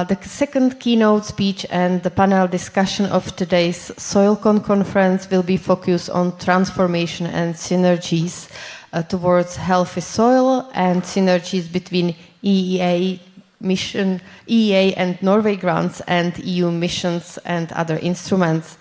The second keynote speech and the panel discussion of today's SOILCON conference will be focused on transformation and synergies towards healthy soil and synergies between EEA and Norway grants and EU missions and other instruments.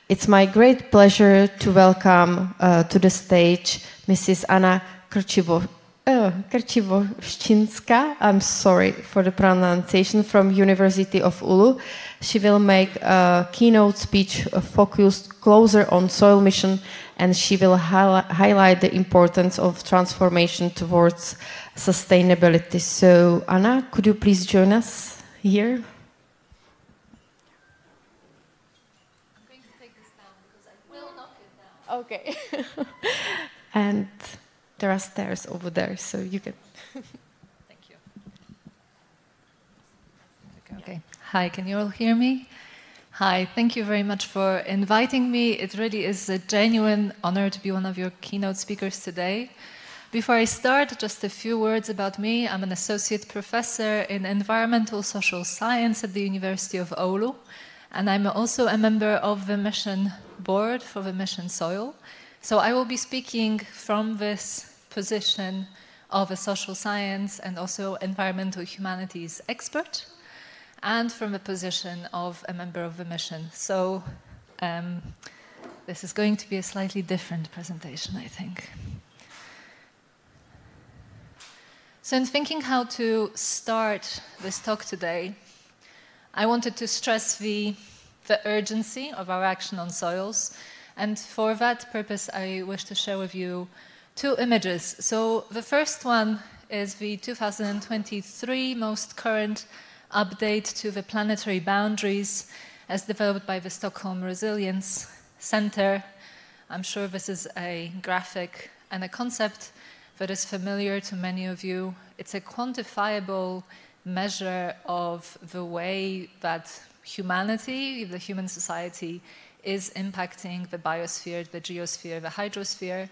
It's my great pleasure to welcome to the stage Mrs. Anna Krčivoščinska, I'm sorry for the pronunciation, from University of Oulu. She will make a keynote speech focused closer on soil mission, and she will highlight the importance of transformation towards sustainability. So, Anna, could you please join us here? I'm going to take this down because I will knock it down. Okay. And there are stairs over there, so you can... Thank you. Okay. Hi, can you all hear me? Hi, thank you very much for inviting me. It really is a genuine honor to be one of your keynote speakers today. Before I start, just a few words about me. I'm an associate professor in environmental social science at the University of Oulu, and I'm also a member of the mission board for the mission Soil. So I will be speaking from this position of a social science and also environmental humanities expert, and from a position of a member of the mission. So this is going to be a slightly different presentation, I think. So in thinking how to start this talk today, I wanted to stress the urgency of our action on soils. And for that purpose, I wish to share with you two images. So the first one is the 2023 most current update to the planetary boundaries as developed by the Stockholm Resilience Center. I'm sure this is a graphic and a concept that is familiar to many of you. It's a quantifiable measure of the way that humanity, the human society, is impacting the biosphere, the geosphere, the hydrosphere.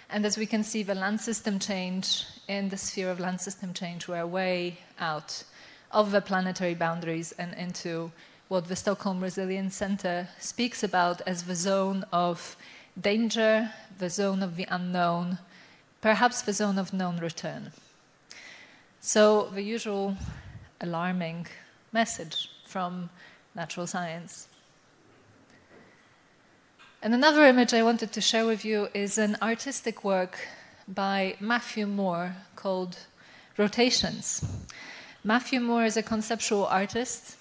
And as we can see, the land system change, in the sphere of land system change, we're way out of the planetary boundaries and into what the Stockholm Resilience Center speaks about as the zone of danger, the zone of the unknown, perhaps the zone of known return. So the usual alarming message from natural science. And another image I wanted to share with you is an artistic work by Matthew Moore called Rotations. Matthew Moore is a conceptual artist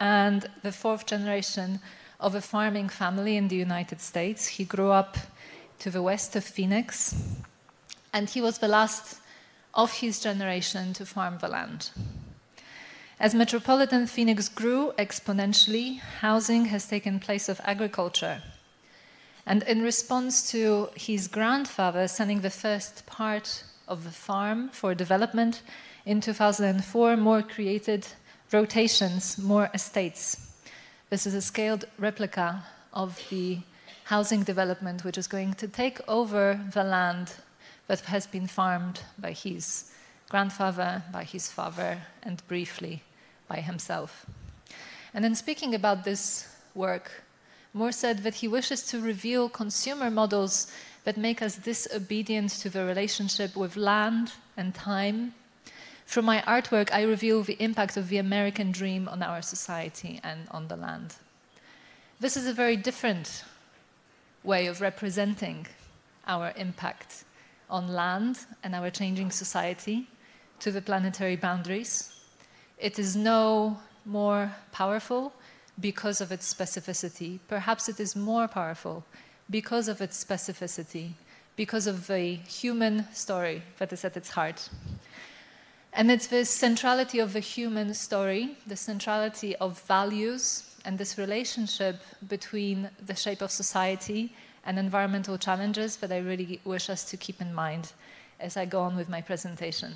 and the fourth generation of a farming family in the United States. He grew up to the west of Phoenix, and he was the last of his generation to farm the land. As metropolitan Phoenix grew exponentially, housing has taken place of agriculture. And in response to his grandfather sending the first part of the farm for development, in 2004, Moore created Rotations, Moore Estates. This is a scaled replica of the housing development which is going to take over the land that has been farmed by his grandfather, by his father, and briefly by himself. And in speaking about this work, Moore said that he wishes to reveal consumer models that make us disobedient to the relationship with land and time. Through my artwork, I reveal the impact of the American dream on our society and on the land. This is a very different way of representing our impact on land and our changing society to the planetary boundaries. It is no more powerful because of its specificity. Perhaps it is more powerful because of its specificity, because of the human story that is at its heart. And it's this centrality of the human story, the centrality of values, and this relationship between the shape of society and environmental challenges that I really wish us to keep in mind as I go on with my presentation.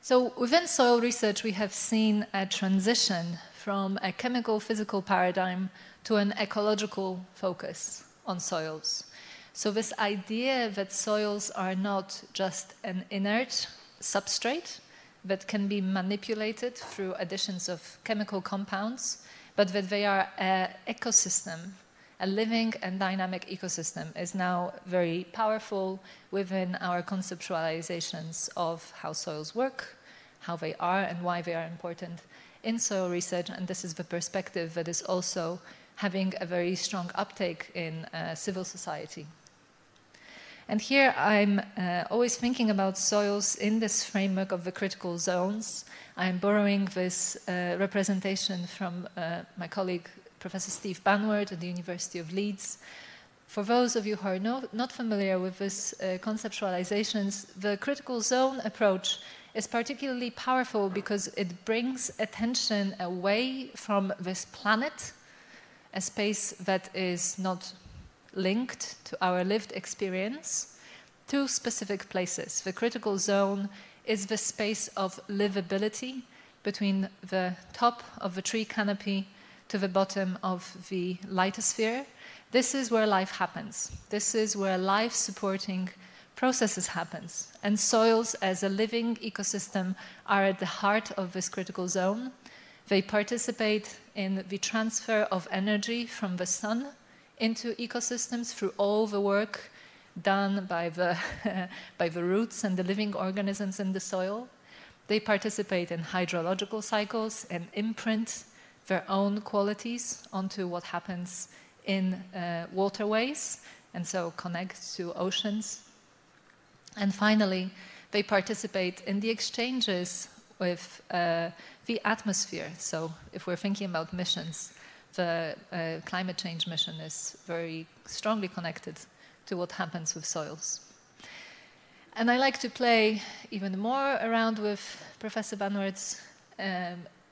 So within soil research, we have seen a transition from a chemical physical paradigm to an ecological focus on soils. So this idea that soils are not just an inert substrate, that can be manipulated through additions of chemical compounds, but that they are an ecosystem. A living and dynamic ecosystem is now very powerful within our conceptualizations of how soils work, how they are, and why they are important in soil research. And this is the perspective that is also having a very strong uptake in civil society. And here I'm always thinking about soils in this framework of the critical zones. I'm borrowing this representation from my colleague, Professor Steve Banward at the University of Leeds. For those of you who are not familiar with these conceptualizations, the critical zone approach is particularly powerful because it brings attention away from this planet, a space that is not linked to our lived experience, to specific places. The critical zone is the space of livability between the top of the tree canopy to the bottom of the lithosphere. This is where life happens. This is where life-supporting processes happens. And soils as a living ecosystem are at the heart of this critical zone. They participate in the transfer of energy from the sun into ecosystems through all the work done by the, by the roots and the living organisms in the soil. They participate in hydrological cycles and imprint their own qualities onto what happens in waterways, and so connect to oceans. And finally, they participate in the exchanges with the atmosphere. So if we're thinking about missions, the climate change mission is very strongly connected to what happens with soils. And I like to play even more around with Professor Banward's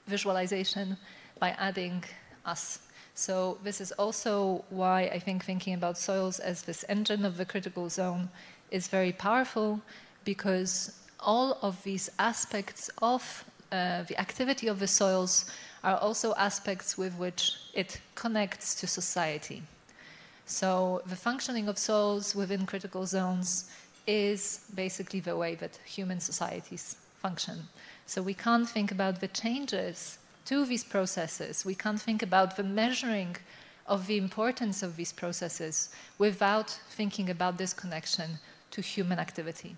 visualization by adding us. So this is also why I think thinking about soils as this engine of the critical zone is very powerful, because all of these aspects of the activity of the soils are also aspects with which it connects to society. So the functioning of soils within critical zones is basically the way that human societies function. So we can't think about the changes to these processes, we can't think about the measuring of the importance of these processes without thinking about this connection to human activity.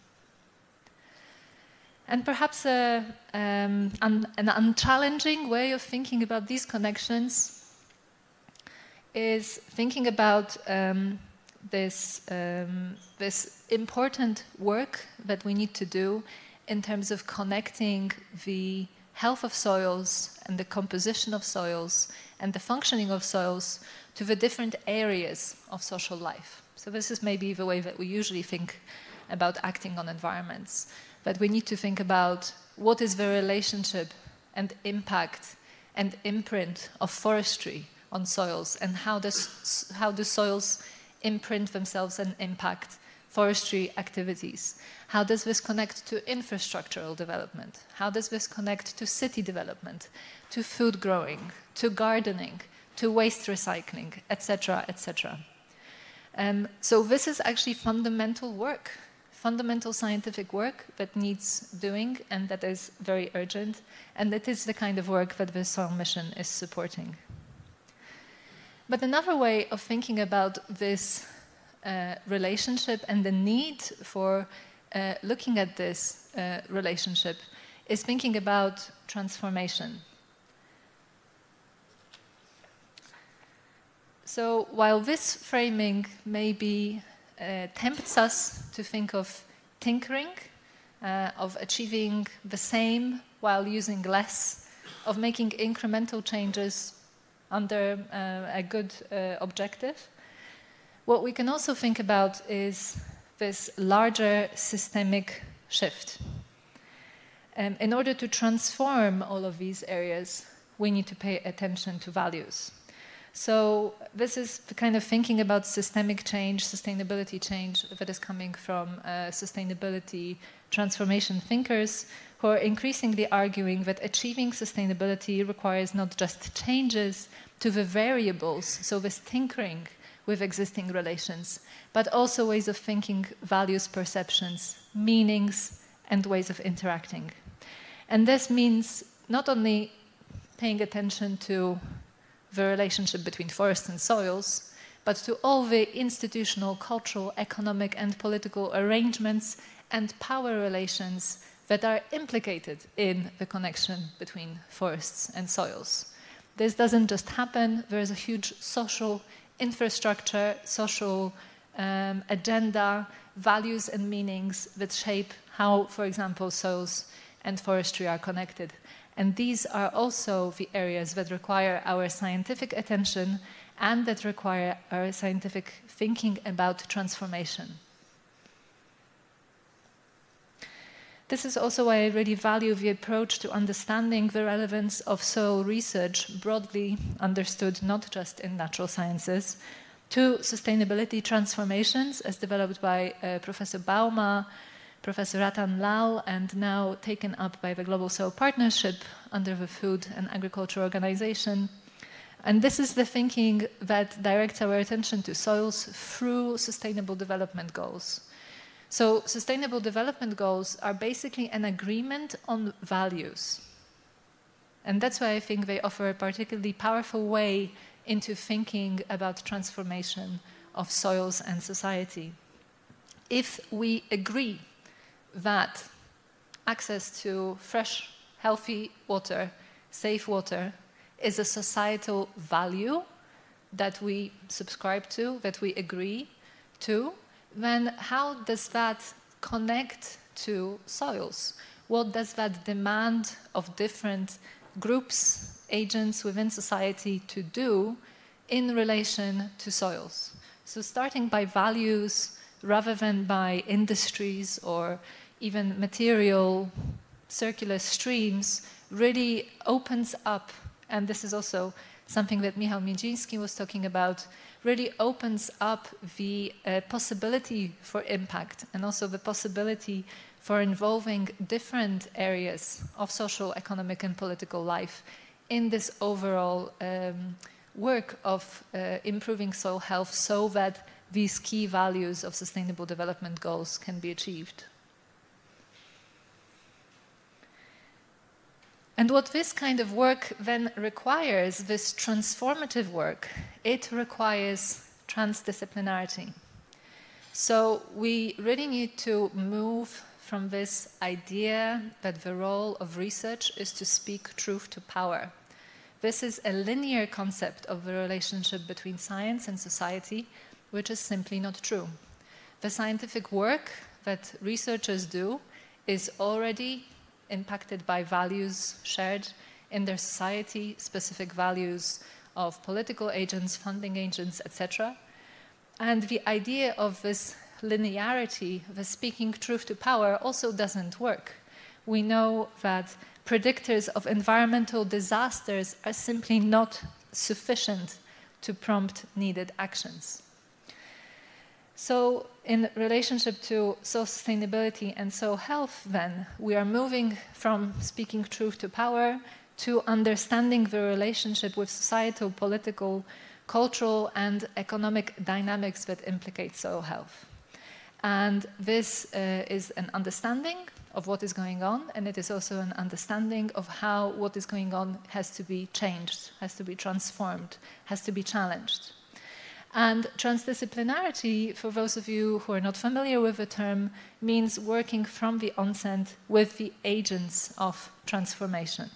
And perhaps an unchallenging way of thinking about these connections is thinking about this important work that we need to do in terms of connecting the health of soils and the composition of soils and the functioning of soils to the different areas of social life. So this is maybe the way that we usually think about acting on environments. But we need to think about what is the relationship and impact and imprint of forestry on soils, and how do soils imprint themselves and impact forestry activities. How does this connect to infrastructural development? How does this connect to city development, to food growing, to gardening, to waste recycling, etc., etc. So this is actually fundamental work, fundamental scientific work that needs doing and that is very urgent, and that is the kind of work that the Soil Mission is supporting. But another way of thinking about this relationship and the need for looking at this relationship is thinking about transformation. So while this framing maybe tempts us to think of tinkering, of achieving the same while using less, of making incremental changes under a good objective, what we can also think about is this larger systemic shift. In order to transform all of these areas, we need to pay attention to values. So this is the kind of thinking about systemic change, sustainability change that is coming from sustainability transformation thinkers who are increasingly arguing that achieving sustainability requires not just changes to the variables, so this tinkering with existing relations, but also ways of thinking, values, perceptions, meanings, and ways of interacting. And this means not only paying attention to the relationship between forests and soils, but to all the institutional, cultural, economic and political arrangements and power relations that are implicated in the connection between forests and soils. This doesn't just happen. There is a huge social infrastructure, social agenda, values and meanings that shape how, for example, soils and forestry are connected. And these are also the areas that require our scientific attention and that require our scientific thinking about transformation. This is also why I really value the approach to understanding the relevance of soil research, broadly understood not just in natural sciences, to sustainability transformations as developed by Professor Bauma, Professor Ratan Lal, and now taken up by the Global Soil Partnership under the Food and Agriculture Organization. And this is the thinking that directs our attention to soils through sustainable development goals. So sustainable development goals are basically an agreement on values. And that's why I think they offer a particularly powerful way into thinking about transformation of soils and society. If we agree that access to fresh, healthy water, safe water, is a societal value that we subscribe to, that we agree to, then how does that connect to soils? What does that demand of different groups, agents within society to do in relation to soils? So starting by values rather than by industries or even material circular streams really opens up, and this is also something that Michał Miedziński was talking about, really opens up the possibility for impact and also the possibility for involving different areas of social, economic and political life in this overall work of improving soil health so that these key values of sustainable development goals can be achieved. And what this kind of work then requires, this transformative work, it requires transdisciplinarity. So we really need to move from this idea that the role of research is to speak truth to power. This is a linear concept of the relationship between science and society, which is simply not true. The scientific work that researchers do is already impacted by values shared in their society, specific values of political agents, funding agents, etc. And the idea of this linearity, the speaking truth to power, also doesn't work. We know that predictors of environmental disasters are simply not sufficient to prompt needed actions. So in relationship to soil sustainability and soil health, then, we are moving from speaking truth to power to understanding the relationship with societal, political, cultural and economic dynamics that implicate soil health. And this is an understanding of what is going on, and it is also an understanding of how what is going on has to be changed, has to be transformed, has to be challenged. And transdisciplinarity, for those of you who are not familiar with the term, means working from the onset with the agents of transformation.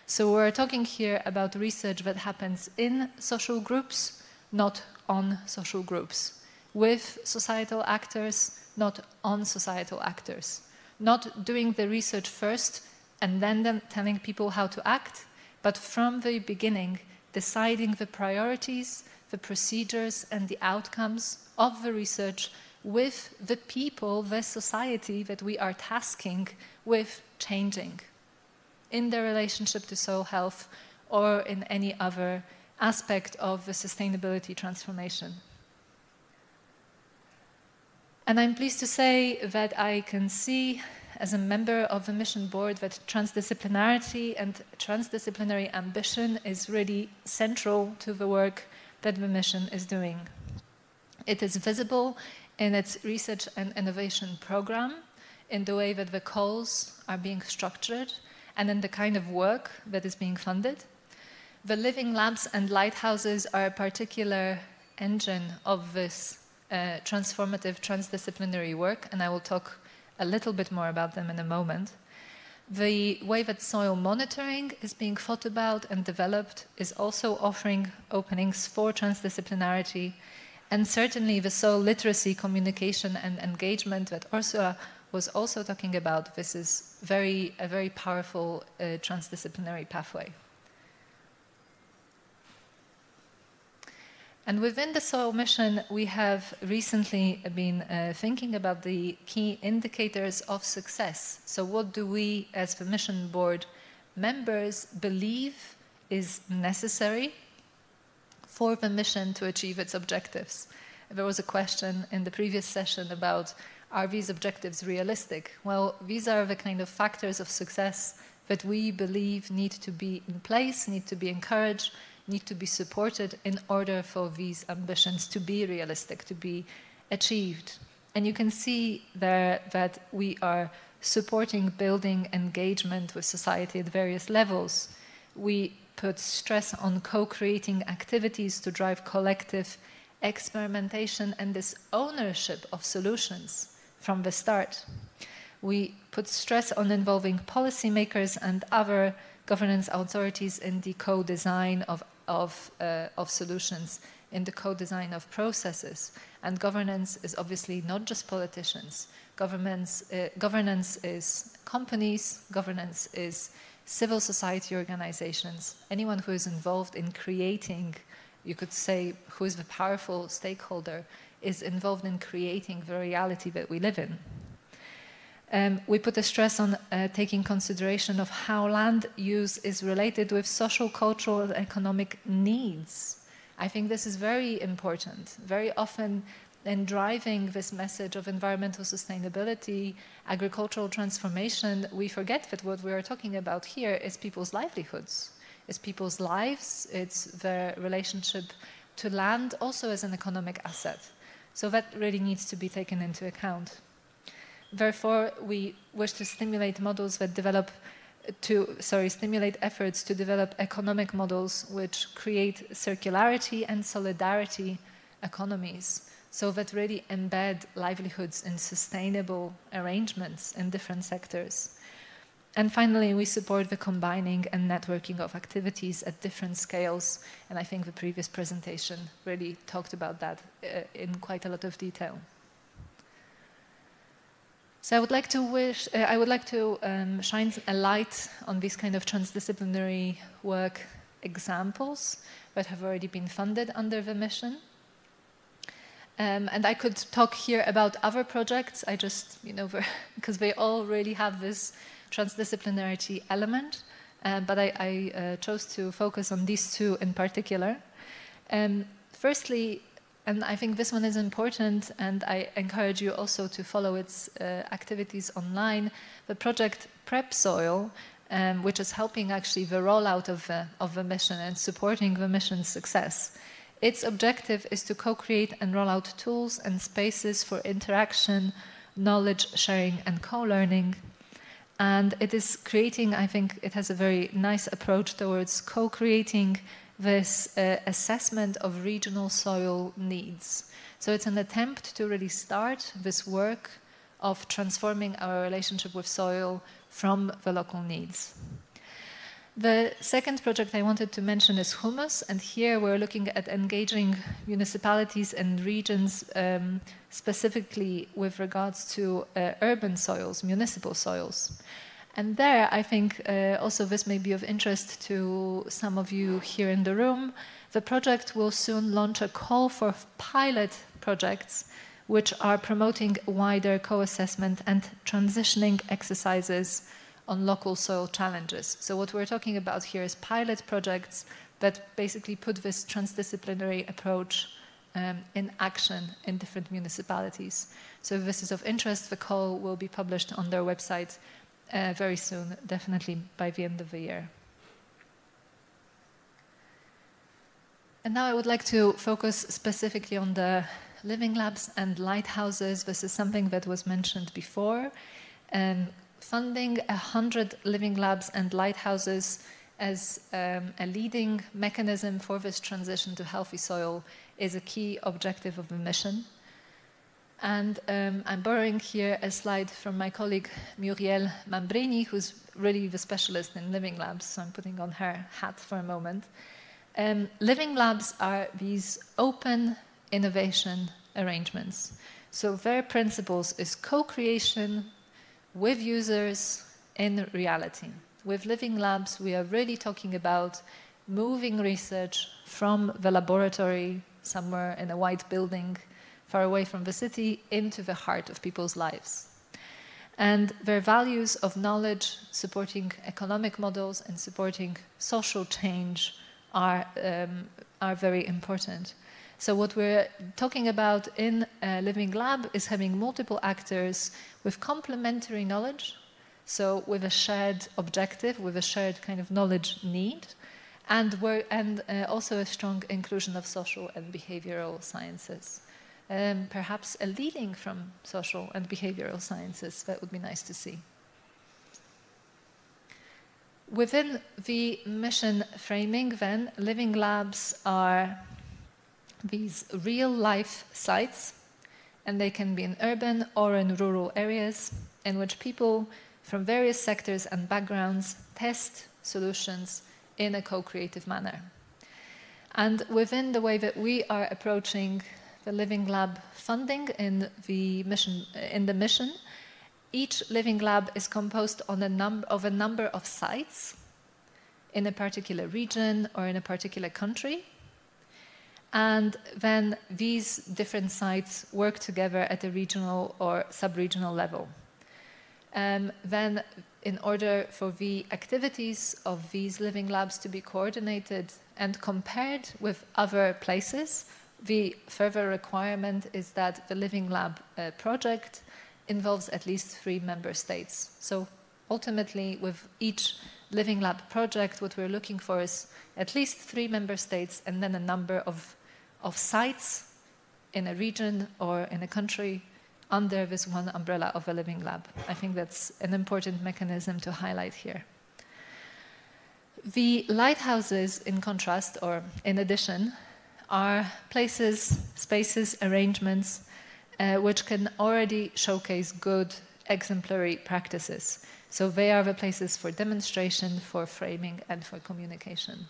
So we're talking here about research that happens in social groups, not on social groups, with societal actors, not on societal actors, not doing the research first and then telling people how to act, but from the beginning deciding the priorities, the procedures and the outcomes of the research with the people, the society that we are tasking with changing in their relationship to soil health or in any other aspect of the sustainability transformation. And I'm pleased to say that I can see, as a member of the mission board, that transdisciplinarity and transdisciplinary ambition is really central to the work that the mission is doing. It is visible in its research and innovation program, in the way that the calls are being structured, and in the kind of work that is being funded. The living labs and lighthouses are a particular engine of this transformative transdisciplinary work, and I will talk a little bit more about them in a moment. The way that soil monitoring is being thought about and developed is also offering openings for transdisciplinarity, and certainly the soil literacy, communication and engagement that Ursula was also talking about, this is a very powerful transdisciplinary pathway. And within the soil mission, we have recently been thinking about the key indicators of success. So what do we, as the mission board members, believe is necessary for the mission to achieve its objectives? There was a question in the previous session about, are these objectives realistic? Well, these are the kind of factors of success that we believe need to be in place, need to be encouraged, need to be supported in order for these ambitions to be realistic, to be achieved. And you can see there that we are supporting building engagement with society at various levels. We put stress on co-creating activities to drive collective experimentation and this ownership of solutions from the start. We put stress on involving policymakers and other governance authorities in the co-design of solutions, in the co-design of processes. And governance is obviously not just politicians. Governance is companies, governance is civil society organizations, anyone who is involved in creating, you could say, who is the powerful stakeholder, is involved in creating the reality that we live in. We put a stress on taking consideration of how land use is related with social, cultural, and economic needs. I think this is very important. Very often in driving this message of environmental sustainability, agricultural transformation, we forget that what we are talking about here is people's livelihoods. It's people's lives, it's their relationship to land also as an economic asset. So that really needs to be taken into account. Therefore, we wish to stimulate models that stimulate efforts to develop economic models which create circularity and solidarity economies, so that really embed livelihoods in sustainable arrangements in different sectors. And finally, we support the combining and networking of activities at different scales, and I think the previous presentation really talked about that in quite a lot of detail. So I would like to shine a light on these kind of transdisciplinary work examples that have already been funded under the mission. And I could talk here about other projects. I just, because they all really have this transdisciplinarity element. But I chose to focus on these two in particular. Firstly, and I think this one is important, and I encourage you also to follow its activities online. The project Prep Soil, which is helping actually the rollout of the mission and supporting the mission's success. Its objective is to co-create and roll out tools and spaces for interaction, knowledge sharing, and co-learning. And it is creating, I think it has a very nice approach towards co-creating this assessment of regional soil needs. So it's an attempt to really start this work of transforming our relationship with soil from the local needs. The second project I wanted to mention is Humus, and here we're looking at engaging municipalities and regions specifically with regards to urban soils, municipal soils. And there, I think also this may be of interest to some of you here in the room. The project will soon launch a call for pilot projects which are promoting wider co-assessment and transitioning exercises on local soil challenges. So what we're talking about here is pilot projects that basically put this transdisciplinary approach in action in different municipalities. So if this is of interest, the call will be published on their website very soon, definitely by the end of the year. And now I would like to focus specifically on the living labs and lighthouses. This is something that was mentioned before. funding 100 living labs and lighthouses as a leading mechanism for this transition to healthy soil is a key objective of the mission. And I'm borrowing here a slide from my colleague Muriel Mambrini, who's really the specialist in living labs, so I'm putting on her hat for a moment. Living labs are these open innovation arrangements. So their principles is co-creation with users in reality. With living labs, we are really talking about moving research from the laboratory somewhere in a white building far away from the city into the heart of people's lives. And their values of knowledge, supporting economic models and supporting social change are very important. So what we're talking about in a living lab is having multiple actors with complementary knowledge, so with a shared objective, with a shared kind of knowledge need, and also a strong inclusion of social and behavioral sciences. Perhaps a leading from social and behavioral sciences, that would be nice to see. Within the mission framing, then, living labs are these real-life sites, and they can be in urban or in rural areas, in which people from various sectors and backgrounds test solutions in a co-creative manner. And within the way that we are approaching the living lab funding in the mission, each living lab is composed of a number of sites in a particular region or in a particular country. And then these different sites work together at a regional or sub-regional level. Then, in order for the activities of these living labs to be coordinated and compared with other places, the further requirement is that the living lab project involves at least 3 member states. So ultimately, with each living lab project, what we're looking for is at least 3 member states and then a number of sites in a region or in a country under this one umbrella of a living lab. I think that's an important mechanism to highlight here. The lighthouses, in contrast, or in addition, are places, spaces, arrangements which can already showcase good exemplary practices. So they are the places for demonstration, for framing, and for communication.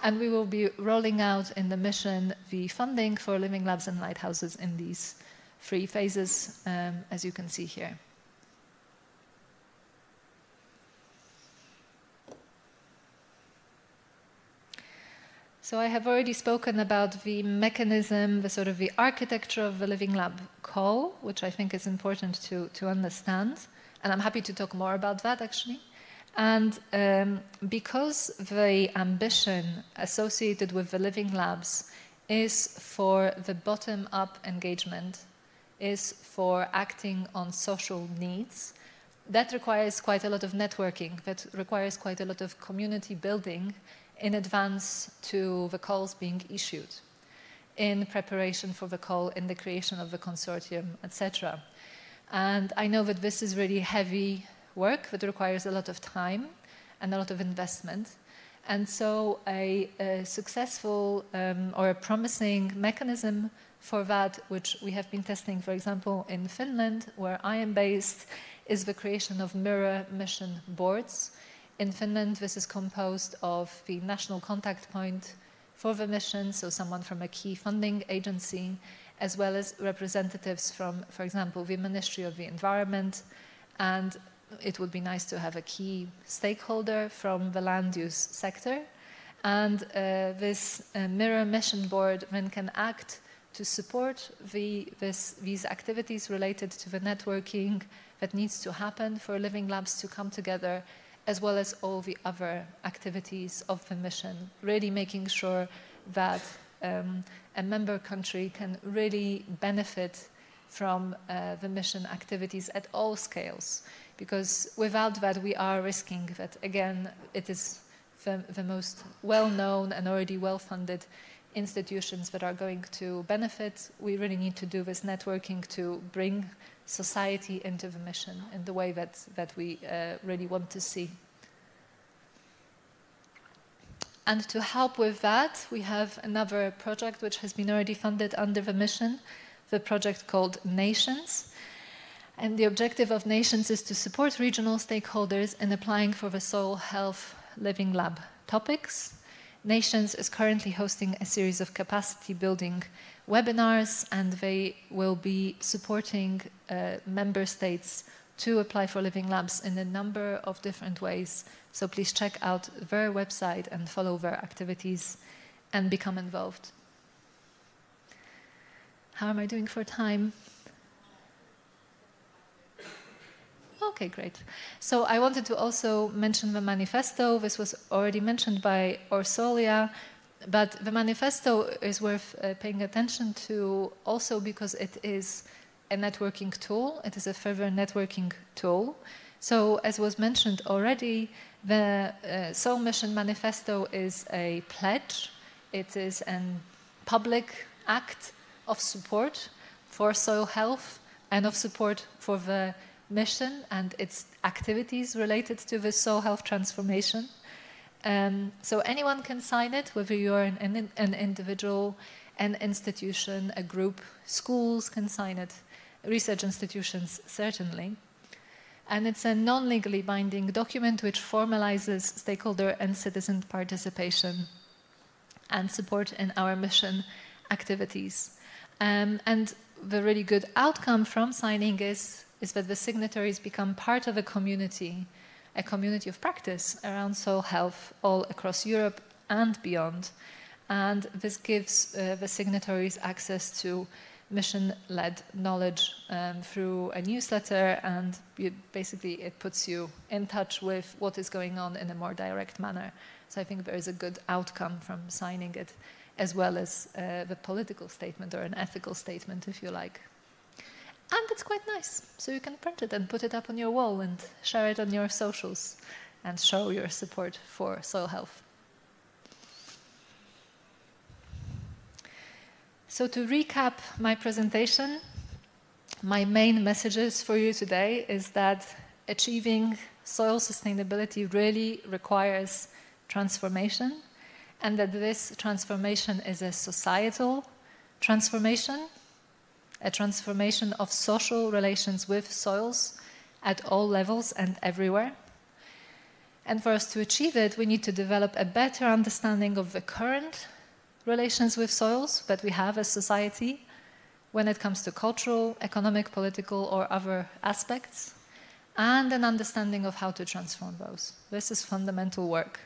And we will be rolling out in the mission the funding for living labs and lighthouses in these 3 phases, as you can see here. So I have already spoken about the mechanism, the sort of the architecture of the living lab call, which I think is important to understand. And I'm happy to talk more about that, actually. And because the ambition associated with the living labs is for the bottom-up engagement, is for acting on social needs, that requires quite a lot of networking, that requires quite a lot of community building in advance to the calls being issued, in preparation for the call, in the creation of the consortium, etc. And I know that this is really heavy work that requires a lot of time and a lot of investment. And so a successful or a promising mechanism for that, which we have been testing, for example, in Finland, where I am based, is the creation of mirror mission boards. In Finland, this is composed of the national contact point for the mission, so someone from a key funding agency, as well as representatives from, for example, the Ministry of the Environment, and it would be nice to have a key stakeholder from the land use sector. And this mirror mission board then can act to support these activities related to the networking that needs to happen for living labs to come together, as well as all the other activities of the mission, really making sure that a member country can really benefit from the mission activities at all scales. Because without that, we are risking that, again, it is the most well-known and already well-funded institutions that are going to benefit. We really need to do this networking to bring society into the mission in the way that we really want to see. And to help with that, we have another project which has been already funded under the mission, the project called Nations. And the objective of Nations is to support regional stakeholders in applying for the Soil Health Living Lab topics. Nations is currently hosting a series of capacity building webinars, and they will be supporting member states to apply for living labs in a number of different ways. So please check out their website and follow their activities and become involved. How am I doing for time? Okay, great. So I wanted to also mention the manifesto. This was already mentioned by Orsolia, but the manifesto is worth paying attention to also because it is a networking tool. It is a further networking tool. So as was mentioned already, the Soil Mission Manifesto is a pledge. It is a public act of support for soil health and of support for the mission and its activities related to the soil health transformation. So anyone can sign it, whether you're an individual, an institution, a group. Schools can sign it, research institutions certainly. And it's a non-legally binding document which formalizes stakeholder and citizen participation and support in our mission activities. And the really good outcome from signing is that the signatories become part of a community of practice around soil health all across Europe and beyond. And this gives the signatories access to mission-led knowledge through a newsletter, and basically it puts you in touch with what is going on in a more direct manner. So I think there is a good outcome from signing it, as well as the political statement or an ethical statement, if you like. And it's quite nice, so you can print it and put it up on your wall and share it on your socials and show your support for soil health. So to recap my presentation, my main messages for you today is that achieving soil sustainability really requires transformation, and that this transformation is a societal transformation, a transformation of social relations with soils at all levels and everywhere. And for us to achieve it, we need to develop a better understanding of the current relations with soils that we have as society when it comes to cultural, economic, political, or other aspects, and an understanding of how to transform those. This is fundamental work.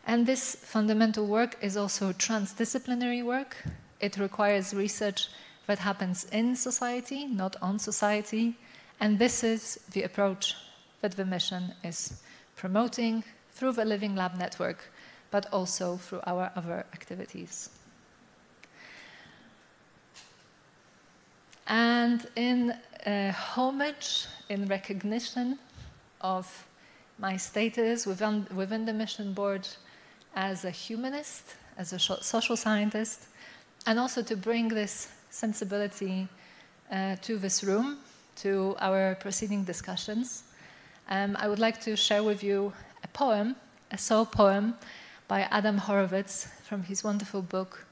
And this fundamental work is also transdisciplinary work. It requires research that happens in society, not on society, and this is the approach that the mission is promoting through the Living Lab network, but also through our other activities. And in homage, in recognition of my status within the mission board as a humanist, as a social scientist, and also to bring this sensibility to this room, to our preceding discussions, I would like to share with you a poem, a soul poem by Adam Horowitz from his wonderful book,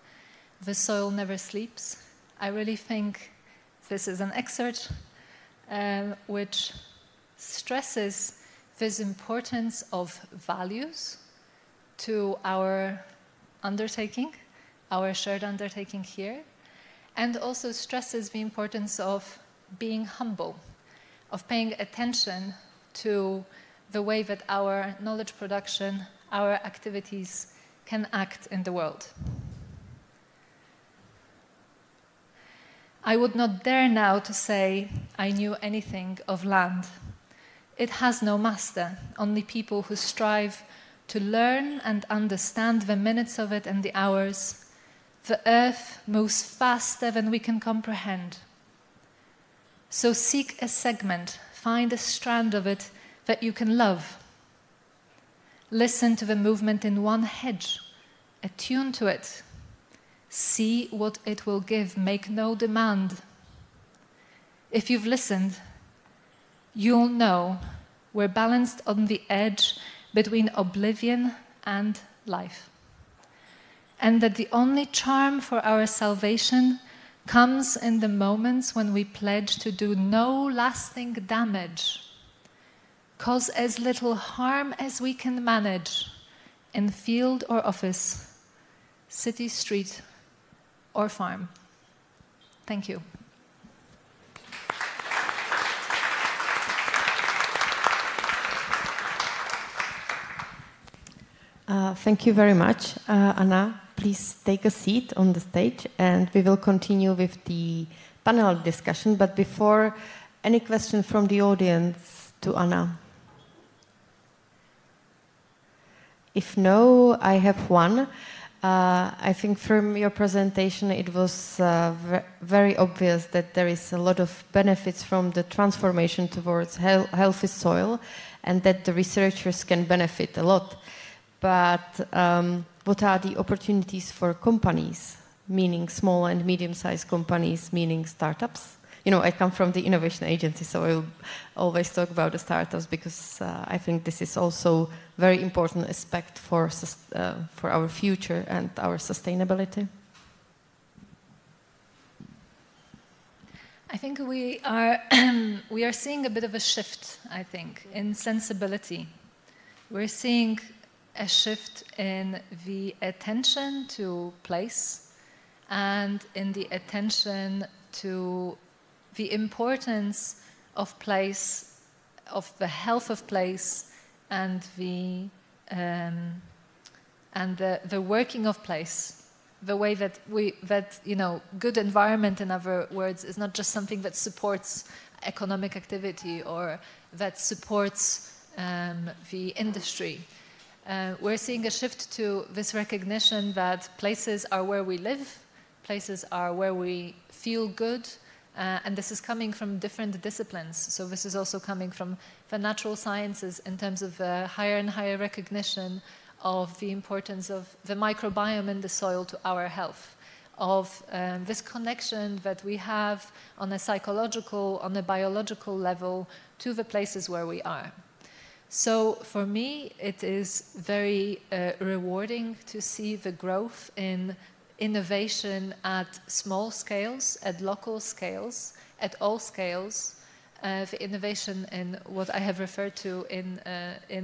The Soil Never Sleeps. I really think this is an excerpt which stresses this importance of values to our undertaking, our shared undertaking here, and also stresses the importance of being humble, of paying attention to the way that our knowledge production, our activities can act in the world. I would not dare now to say I knew anything of land. It has no master, only people who strive to learn and understand the minutes of it and the hours. The earth moves faster than we can comprehend. So seek a segment, find a strand of it that you can love. Listen to the movement in one hedge, attune to it. See what it will give, make no demand. if you've listened, you'll know we're balanced on the edge between oblivion and life. And that the only charm for our salvation comes in the moments when we pledge to do no lasting damage, cause as little harm as we can manage in field or office, city, street, or farm. Thank you. Thank you very much. Anna, please take a seat on the stage and we will continue with the panel discussion. But before, any question from the audience to Anna? If no, I have one. I think from your presentation it was very obvious that there is a lot of benefits from the transformation towards healthy soil and that the researchers can benefit a lot. But what are the opportunities for companies, meaning small and medium-sized companies, meaning startups? You know, I come from the innovation agency, so I will always talk about the startups because I think this is also a very important aspect for our future and our sustainability. I think we are seeing a bit of a shift, I think, in sensibility. We're seeing a shift in the attention to place and in the attention to the importance of place, of the health of place, and the working of place. The way that good environment, in other words, is not just something that supports economic activity or that supports the industry. We're seeing a shift to this recognition that places are where we live, places are where we feel good, and this is coming from different disciplines. So this is also coming from the natural sciences in terms of higher and higher recognition of the importance of the microbiome in the soil to our health, of this connection that we have on a psychological, on a biological level to the places where we are. So for me, it is very rewarding to see the growth in innovation at small scales, at local scales, at all scales, the innovation in what I have referred to in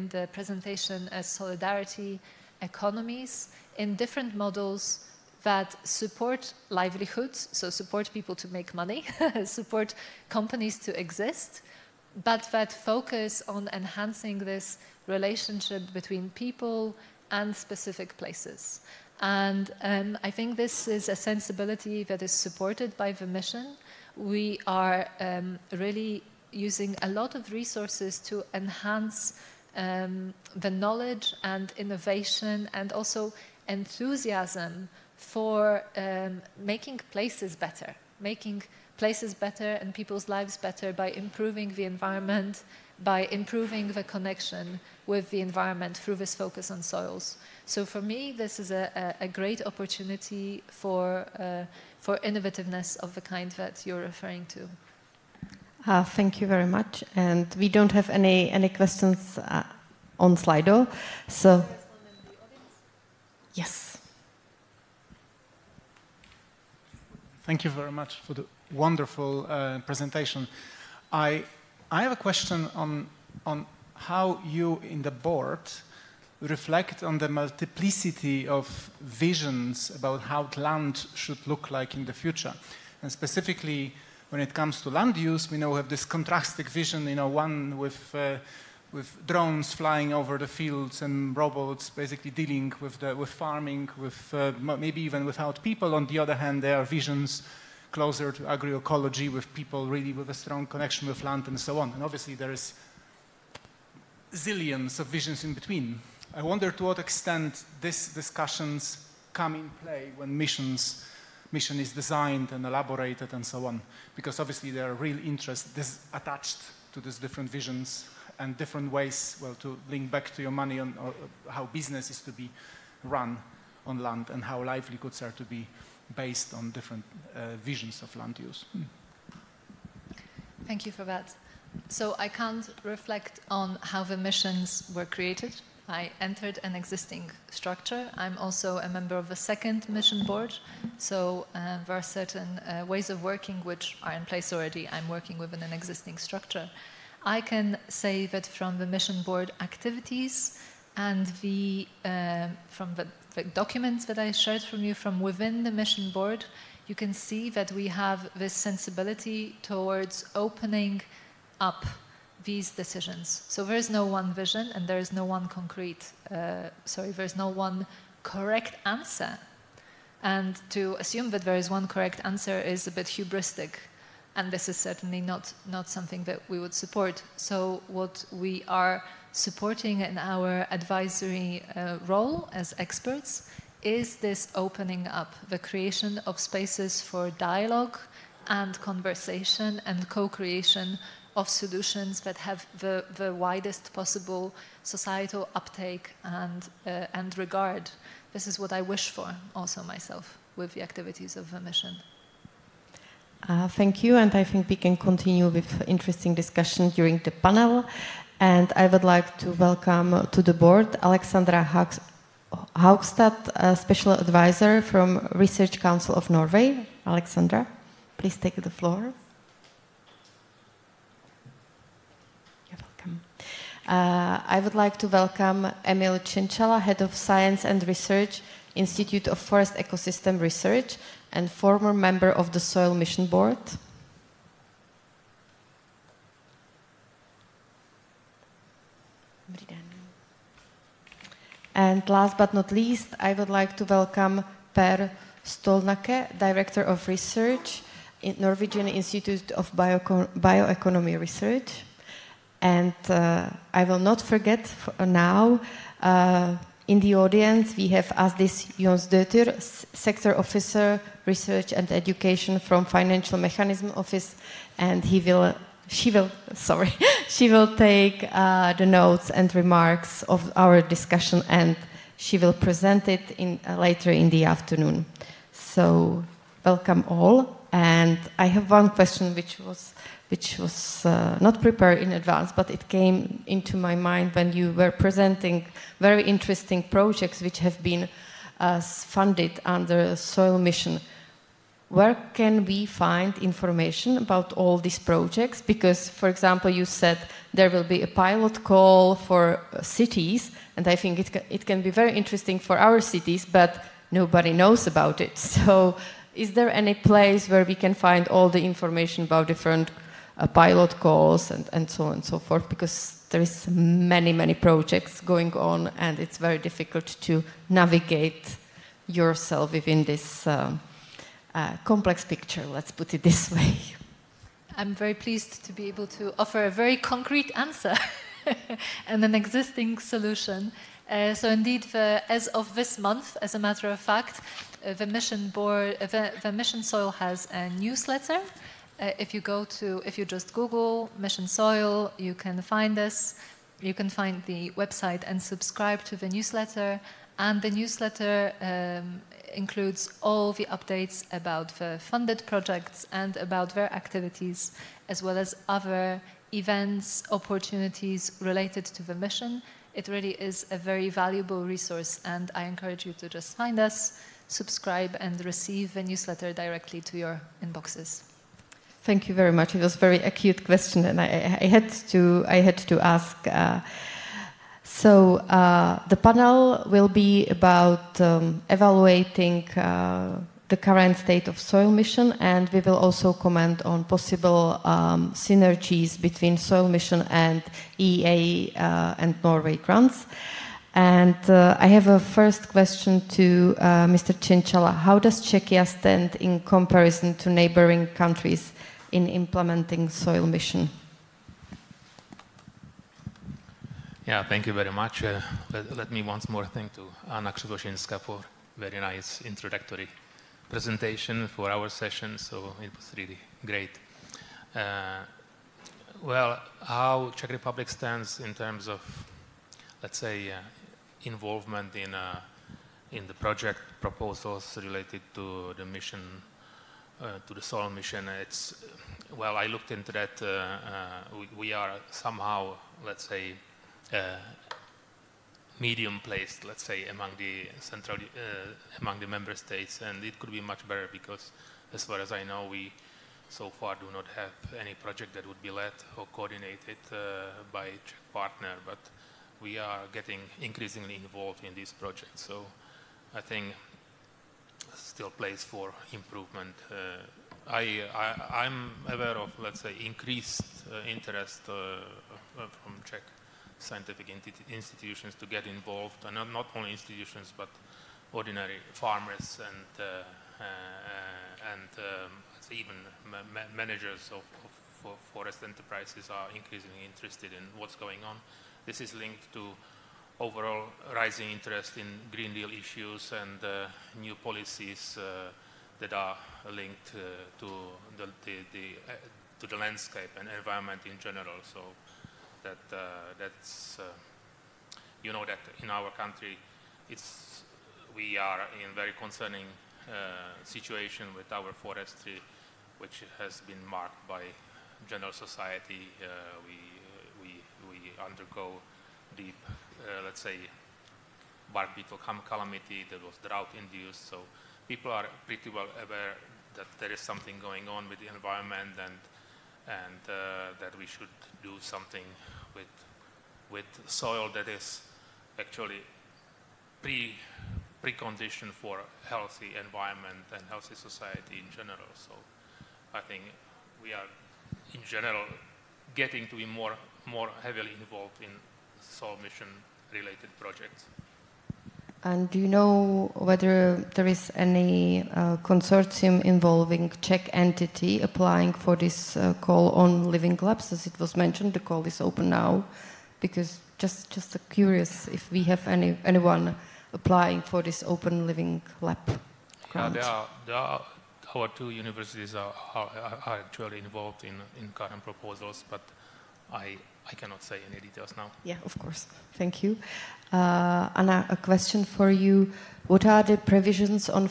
the presentation as solidarity economies, in different models that support livelihoods, so support people to make money, support companies to exist, but that focus on enhancing this relationship between people and specific places. And I think this is a sensibility that is supported by the mission. We are really using a lot of resources to enhance the knowledge and innovation and also enthusiasm for making places better, and people's lives better by improving the environment, by improving the connection with the environment through this focus on soils. So for me, this is a great opportunity for innovativeness of the kind that you're referring to. Thank you very much. And we don't have any questions on Slido. So, yes. Thank you very much for the wonderful presentation. I have a question on how you in the board reflect on the multiplicity of visions about how land should look like in the future. And specifically, when it comes to land use, we have this contrasting vision, one with drones flying over the fields and robots basically dealing with farming, with maybe even without people. On the other hand, there are visions closer to agroecology with people really with a strong connection with land and so on. And obviously there is zillions of visions in between. I wonder to what extent these discussions come in play when mission is designed and elaborated and so on, because obviously there are real interests attached to these different visions and different ways, to link back to your money on how business is to be run on land and how livelihoods are to be based on different visions of land use. Thank you for that. So I can't reflect on how the missions were created. I entered an existing structure. I'm also a member of the second mission board. So there are certain ways of working which are in place already. I'm working within an existing structure. I can say that from the mission board activities and from the documents that I shared from you from within the mission board, you can see that we have this sensibility towards opening up these decisions. So there is no one vision and there is no one there's no one correct answer. And to assume that there is one correct answer is a bit hubristic. And this is certainly not something that we would support. So what we are supporting in our advisory role as experts is this opening up, the creation of spaces for dialogue and conversation and co-creation of solutions that have the widest possible societal uptake and regard. This is what I wish for also myself with the activities of the mission. Thank you, and I think we can continue with interesting discussion during the panel. And I would like to welcome to the board Alexandra Haugstad, a special advisor from Research Council of Norway. Alexandra, please take the floor. You're welcome. I would like to welcome Emil Cinchala, Head of Science and Research, Institute of Forest Ecosystem Research, and former member of the Soil Mission Board. And last but not least, I would like to welcome Per Stolnake, Director of Research in Norwegian Institute of Bioeconomy Research. And I will not forget now, in the audience, we have Asdis Jonsdottir, Sector Officer, Research and Education from Financial Mechanism Office, and she will take the notes and remarks of our discussion, and she will present it later in the afternoon. So, welcome all. And I have one question which was not prepared in advance, but it came into my mind when you were presenting very interesting projects which have been funded under Soil Mission. Where can we find information about all these projects? Because, for example, you said there will be a pilot call for cities, and I think it can be very interesting for our cities, but nobody knows about it. So is there any place where we can find all the information about different pilot calls and so on and so forth? Because there is many projects going on, and it's very difficult to navigate yourself within this complex picture, let's put it this way. I'm very pleased to be able to offer a very concrete answer and an existing solution. So indeed, as of this month, as a matter of fact, the mission board, the Mission Soil has a newsletter. If you just Google Mission Soil, you can find us. You can find the website and subscribe to the newsletter. And the newsletter includes all the updates about the funded projects and about their activities, as well as other events, opportunities related to the mission. It really is a very valuable resource, and I encourage you to just find us, subscribe, and receive the newsletter directly to your inboxes. Thank you very much. It was a very acute question, and I had to ask. So the panel will be about evaluating the current state of Soil Mission, and we will also comment on possible synergies between Soil Mission and EEA and Norway grants. And I have a first question to Mr. Cinchala. How does Czechia stand in comparison to neighboring countries in implementing Soil Mission? Yeah, thank you very much. Let me once more thank to Anna Krzywosinska for very nice introductory presentation for our session, so it was really great. Well, how Czech Republic stands in terms of, let's say, involvement in the project proposals related to the mission to the soil mission. It's well, I looked into that. We are somehow, let's say, medium placed, let's say, among the among the member states, and it could be much better because, as far as I know, we so far do not have any project that would be led or coordinated by a Czech partner, but we are getting increasingly involved in these projects. So I think still place for improvement. I'm aware of, let's say, increased interest from Czech scientific institutions to get involved, and not only institutions but ordinary farmers and even managers of forest enterprises are increasingly interested in what's going on. This is linked to overall rising interest in Green Deal issues and new policies that are linked to the landscape and environment in general. So that's you know that in our country we are in very concerning situation with our forestry, which has been marked by general society. We undergo deep, let's say, bark beetle calamity that was drought induced. So people are pretty well aware that there is something going on with the environment and that we should do something with soil that is actually precondition for healthy environment and healthy society in general. So I think we are in general getting to be more heavily involved in soil mission related projects. And do you know whether there is any consortium involving Czech entity applying for this call on living labs? As it was mentioned, the call is open now, because just curious if we have anyone applying for this open living lab grant. There are our two universities are actually involved in current proposals, but I cannot say any details now. Yeah, of course. Thank you. Anna, a question for you. What are the provisions on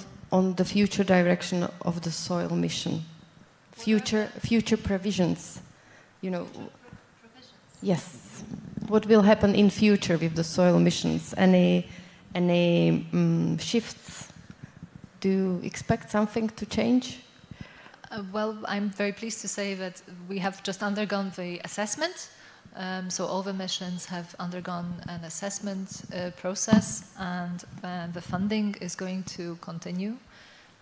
the future direction of the soil mission? Future provisions. You know. Provisions. Yes. What will happen in future with the soil missions? Any shifts? Do you expect something to change? Well, I'm very pleased to say that we have just undergone the assessment. So all the missions have undergone an assessment process, and the funding is going to continue.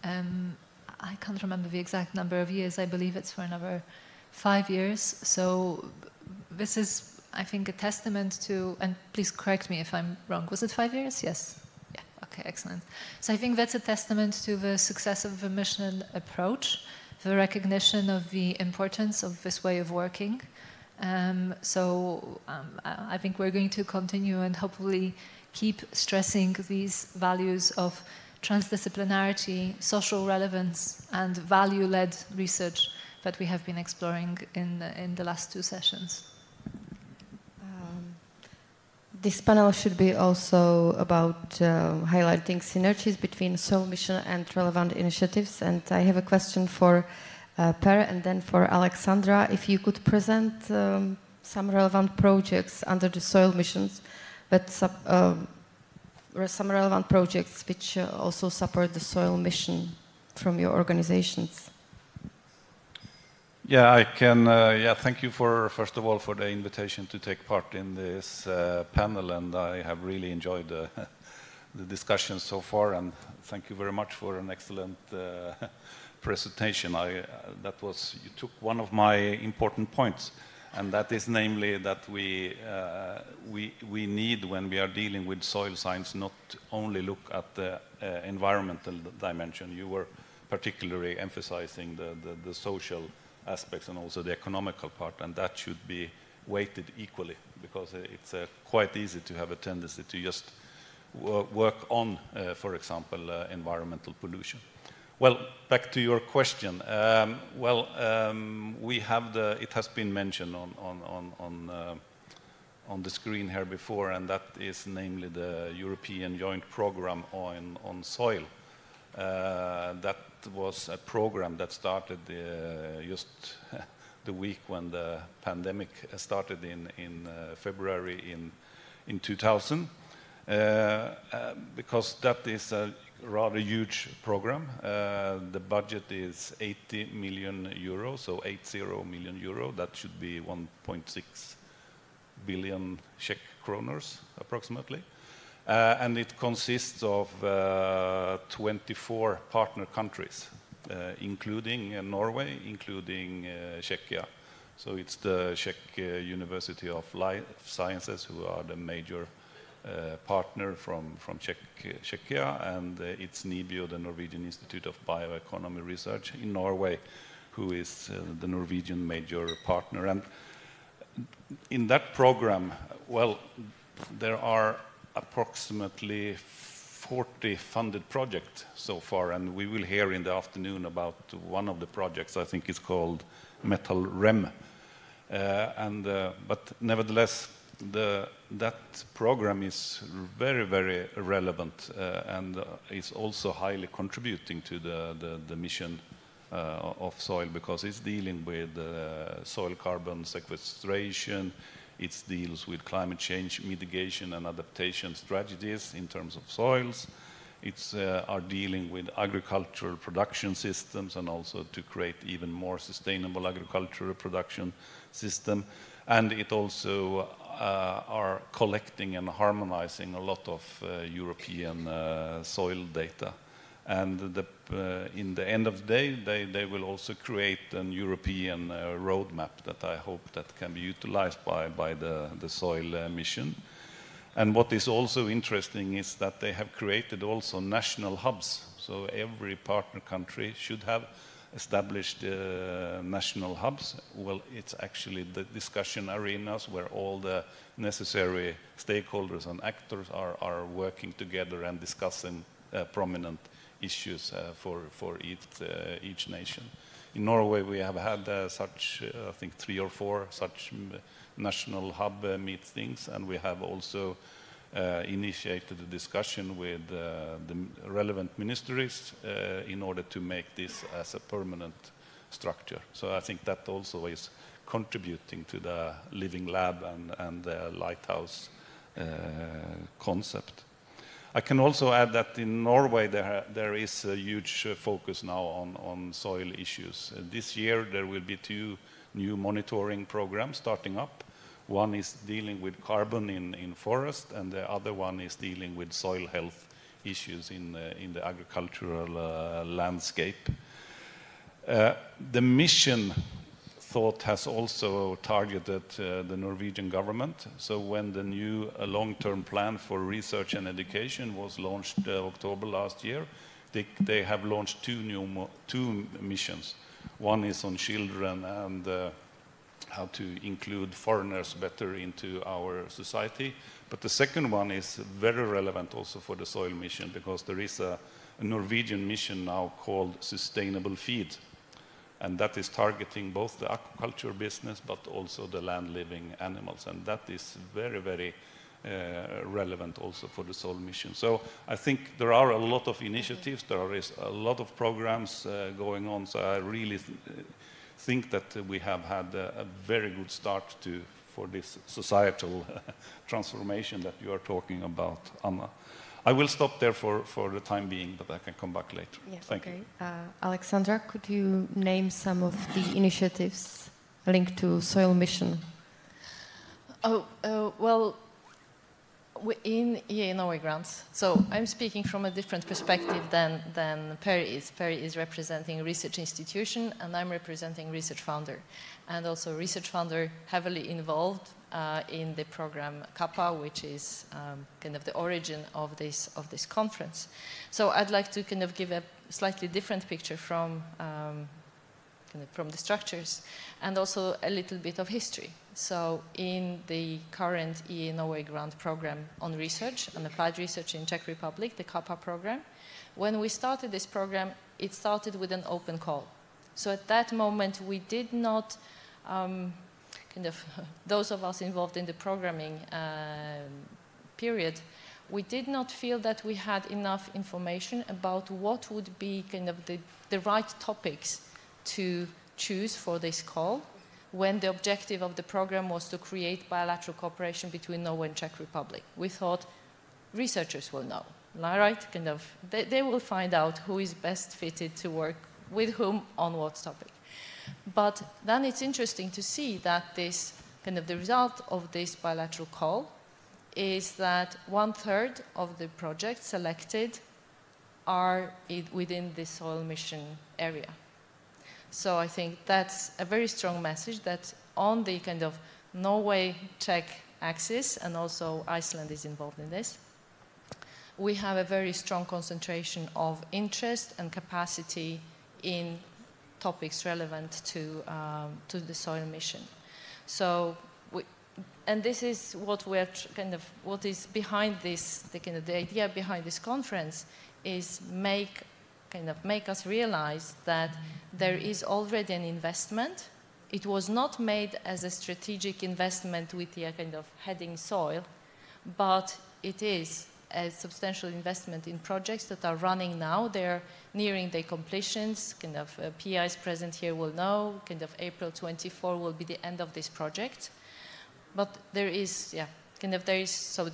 I can't remember the exact number of years. I believe it's for another 5 years. So this is, I think, a testament to, and please correct me if I'm wrong, was it 5 years? Yes. Yeah, okay, excellent. So I think that's a testament to the success of the mission approach, the recognition of the importance of this way of working. I think we're going to continue and hopefully keep stressing these values of transdisciplinarity, social relevance, and value-led research that we have been exploring in the last 2 sessions. This panel should be also about highlighting synergies between soil mission and relevant initiatives. And I have a question for Per and then for Alexandra. If you could present some relevant projects under the soil missions, but some relevant projects which also support the soil mission from your organizations. Yeah, I can. Thank you first of all for the invitation to take part in this panel, and I have really enjoyed the discussion so far. And thank you very much for an excellent presentation. You took one of my important points, and that is namely that we need, when we are dealing with soil science, not only look at the environmental dimension. You were particularly emphasizing the social aspects and also the economical part, and that should be weighted equally, because it's quite easy to have a tendency to just work on, for example, environmental pollution. Well, back to your question. We have it has been mentioned on the screen here before, and that is namely the European Joint Program on Soil. That was a program that started just the week when the pandemic started in February in 2000, because that is a rather huge program. The budget is 80 million euro, so 80 million euro. That should be 1.6 billion Czech kroners approximately. And it consists of 24 partner countries, including Norway, including Czechia. So it's the Czech University of Life Sciences who are the major partner from Czechia, and it's NIBIO, the Norwegian Institute of Bioeconomy Research in Norway, who is the Norwegian major partner. And in that program, well, there are approximately 40 funded projects so far, and we will hear in the afternoon about one of the projects. I think it's called Metal REM. But nevertheless, that program is very, very relevant and is also highly contributing to the mission of soil, because it's dealing with soil carbon sequestration. It deals with climate change mitigation and adaptation strategies in terms of soils. It's are dealing with agricultural production systems and also to create even more sustainable agricultural production system. And it also are collecting and harmonizing a lot of European soil data. And in the end of the day, they will also create an European roadmap that I hope that can be utilized by the soil mission. And what is also interesting is that they have created also national hubs. So every partner country should have established national hubs. Well, it's actually the discussion arenas where all the necessary stakeholders and actors are working together and discussing prominent issues for each nation. In Norway, we have had such, I think, 3 or 4 such national hub meetings, and we have also initiated a discussion with the relevant ministries in order to make this as a permanent structure. So I think that also is contributing to the living lab and the lighthouse concept. I can also add that in Norway there is a huge focus now on soil issues. This year there will be 2 new monitoring programs starting up. One is dealing with carbon in forest, and the other one is dealing with soil health issues in the agricultural landscape. The mission thought has also targeted the Norwegian government. So when the new long-term plan for research and education was launched October last year, they have launched 2 missions. One is on children and how to include foreigners better into our society. But the second one is very relevant also for the soil mission, because there is a Norwegian mission now called Sustainable Feed. And that is targeting both the aquaculture business, but also the land-living animals. And that is very, very relevant also for the soil mission. So I think there are a lot of initiatives, there is a lot of programs going on. So I really think that we have had a very good start for this societal transformation that you are talking about, Anna. I will stop there for the time being, but I can come back later. Yes, Thank you. Alexandra, could you name some of the initiatives linked to Soil Mission? Well, in Norway grants, so I'm speaking from a different perspective than Perry is. Perry is representing a research institution, and I'm representing research founder. And also research founder heavily involved in the program Kappa, which is kind of the origin of this conference. So I'd like to kind of give a slightly different picture from the structures, and also a little bit of history. So in the current Norway grant program on research and applied research in Czech Republic, the Kappa program, when we started this program, it started with an open call. So at that moment, we did not those of us involved in the programming period we did not feel that we had enough information about what would be kind of the right topics to choose for this call, when the objective of the program was to create bilateral cooperation between Norway and Czech Republic. We thought researchers will know, right? Kind of, they will find out who is best fitted to work with whom on what topic. But then it's interesting to see that this kind of the result of this bilateral call is that 1/3 of the projects selected are within the soil mission area. So I think that's a very strong message that on the kind of Norway-Czech axis, and also Iceland is involved in this, we have a very strong concentration of interest and capacity in topics relevant to the soil mission. So, and this is what we're what is behind this. The idea behind this conference is make us realize that there is already an investment. It was not made as a strategic investment with the kind of heading soil, but it is a substantial investment in projects that are running now. They're nearing their completions. PIs present here will know, April 24 will be the end of this project. But there's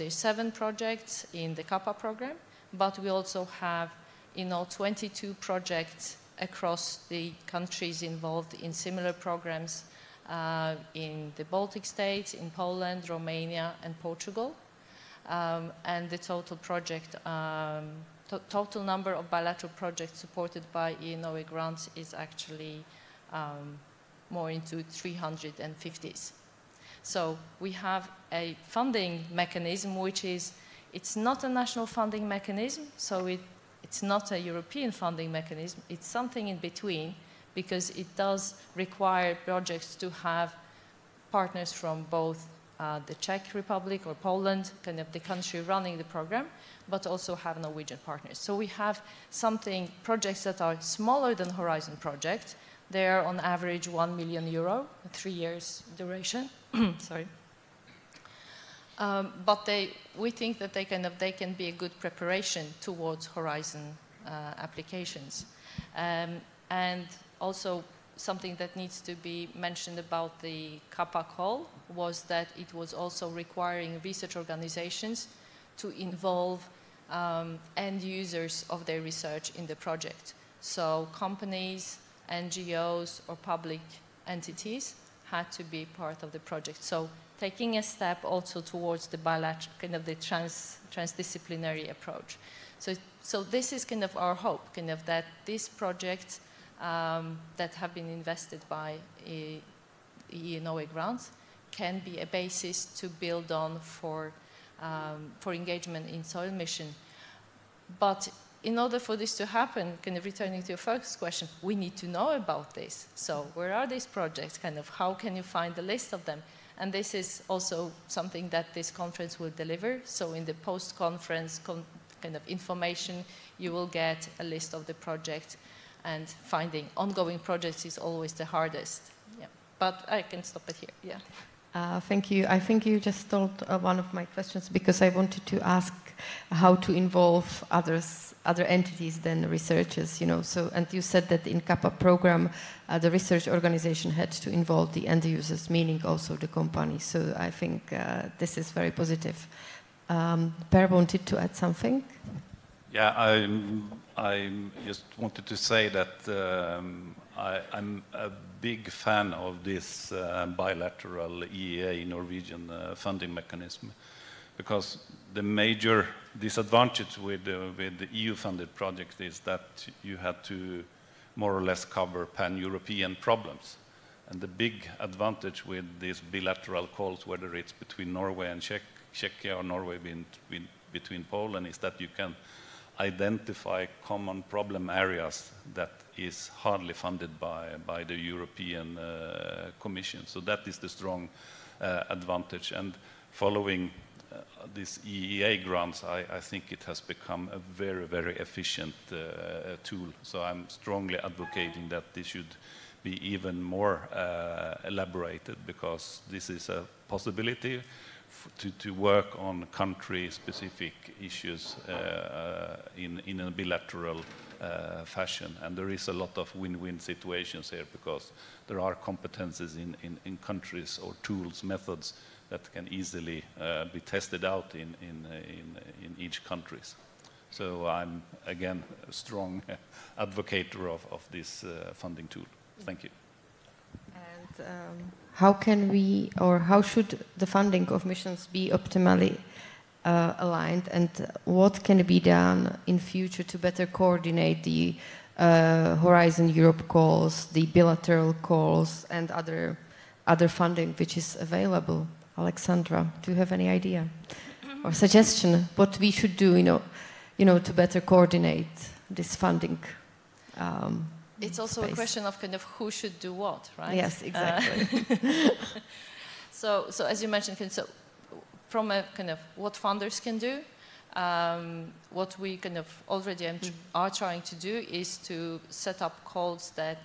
7 projects in the Kappa program, but we also have 22 projects across the countries involved in similar programs in the Baltic states, in Poland, Romania, and Portugal. And the total project, total number of bilateral projects supported by ENOE grants is actually more into 350s. So we have a funding mechanism which is, it's not a national funding mechanism, so it's not a European funding mechanism, it's something in between, because it does require projects to have partners from both the Czech Republic or Poland, the country running the program, but also have Norwegian partners. So we have projects that are smaller than Horizon project. They are on average €1 million, 3 years duration. Sorry. But we think that they can be a good preparation towards Horizon applications. And also something that needs to be mentioned about the Kappa call was that it was also requiring research organizations to involve end users of their research in the project. So companies, NGOs, or public entities had to be part of the project. So taking a step also towards the bilateral, the transdisciplinary approach. So this is our hope, that these projects that have been invested by ENOE grants can be a basis to build on for engagement in soil mission. But in order for this to happen, returning to your first question, we need to know about this. So where are these projects? How can you find the list of them? And this is also something that this conference will deliver. So in the post-conference information, you will get a list of the projects, and finding ongoing projects is always the hardest. Yeah. But I can stop it here. Yeah. Thank you. I think you just stole one of my questions, because I wanted to ask how to involve other entities than researchers, So, and you said that in Kappa program, the research organization had to involve the end users, meaning also the company. So I think this is very positive. Per wanted to add something? Yeah, I just wanted to say that I'm a big fan of this bilateral EEA Norwegian funding mechanism, because the major disadvantage with the EU-funded project is that you had to more or less cover pan-European problems. And the big advantage with these bilateral calls, whether it's between Norway and Czechia or Norway between Poland, is that you can identify common problem areas that is hardly funded by the European Commission. So that is the strong advantage. And following these EEA grants, I think it has become a very, very efficient tool. So I'm strongly advocating that this should be even more elaborated, because this is a possibility to work on country-specific issues in a bilateral fashion. And there is a lot of win-win situations here because there are competences in countries or tools, methods that can easily be tested out in each country. So I'm, again, a strong advocate of this funding tool. Thank you. And how can we, or how should the funding of missions be optimally aligned, and what can be done in future to better coordinate the Horizon Europe calls, the bilateral calls, and other funding which is available? Alexandra, do you have any idea or suggestion what we should do, to better coordinate this funding? It's also space. a question of kind of who should do what, right? Yes, exactly. So as you mentioned, so from a kind of what funders can do, what we kind of already are trying to do is to set up calls that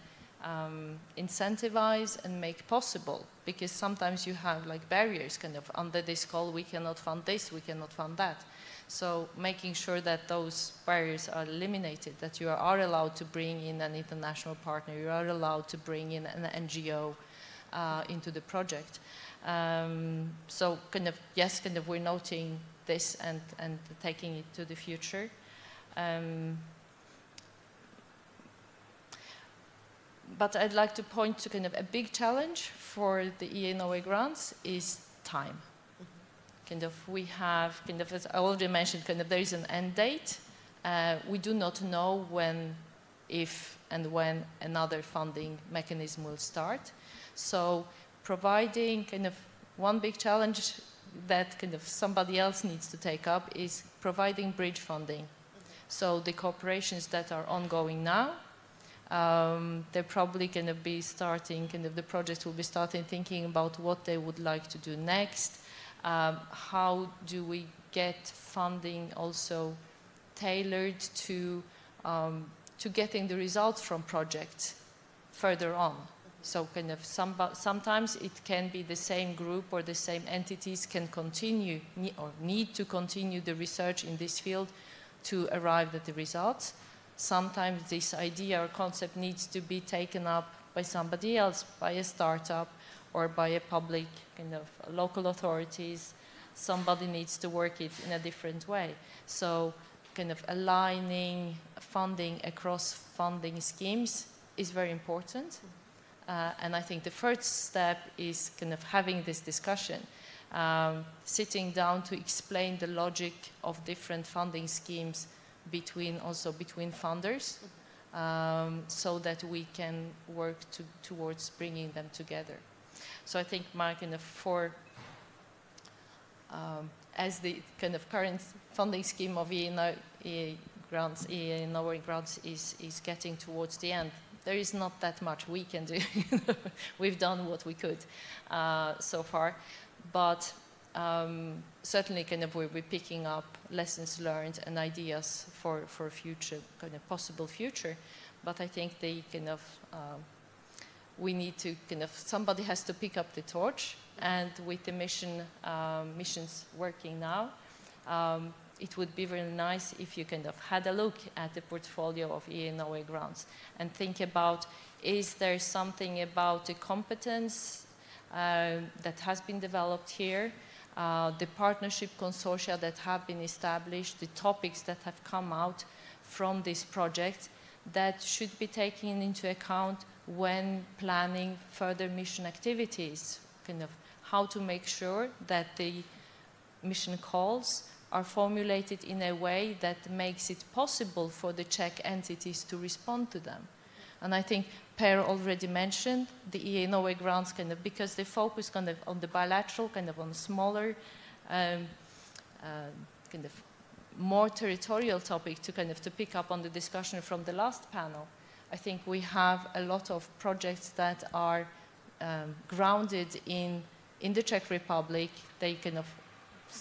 incentivize and make possible, because sometimes you have like barriers kind of under this call, we cannot fund this, we cannot fund that. So making sure that those barriers are eliminated, that you are allowed to bring in an international partner, you are allowed to bring in an NGO into the project. So kind of, yes, kind of we're noting this and taking it to the future. But I'd like to point to kind of a big challenge for the ENOA grants is time. Kind of we have, kind of as I already mentioned, kind of there is an end date. We do not know when, if and when another funding mechanism will start. So providing kind of one big challenge that kind of somebody else needs to take up is providing bridge funding. So the cooperations that are ongoing now, they're probably going to be starting, kind of the project will be starting thinking about what they would like to do next. How do we get funding also tailored to getting the results from projects further on? So kind of sometimes it can be the same group or the same entities can continue or need to continue the research in this field to arrive at the results. Sometimes this idea or concept needs to be taken up by somebody else, by a startup or by a public kind of local authorities. Somebody needs to work it in a different way. So kind of aligning funding across funding schemes is very important. And I think the first step is kind of having this discussion, sitting down to explain the logic of different funding schemes between funders, so that we can work towards bringing them together. So I think my kind of as the kind of current funding scheme of ENOA grants is getting towards the end, there is not that much we can do. We've done what we could so far, but certainly kind of we're picking up lessons learned and ideas for future, kind of possible future. But I think they kind of we need to kind of, somebody has to pick up the torch, and with the missions working now, it would be very nice if you kind of had a look at the portfolio of ENOA grants and think about, is there something about the competence that has been developed here, the partnership consortia that have been established, the topics that have come out from this project that should be taken into account when planning further mission activities, kind of how to make sure that the mission calls are formulated in a way that makes it possible for the Czech entities to respond to them. And I think Per already mentioned the ENOA grants, kind of because they focus kind of on the bilateral, kind of on smaller, kind of more territorial topic to kind of to pick up on the discussion from the last panel. I think we have a lot of projects that are grounded in the Czech Republic. They kind of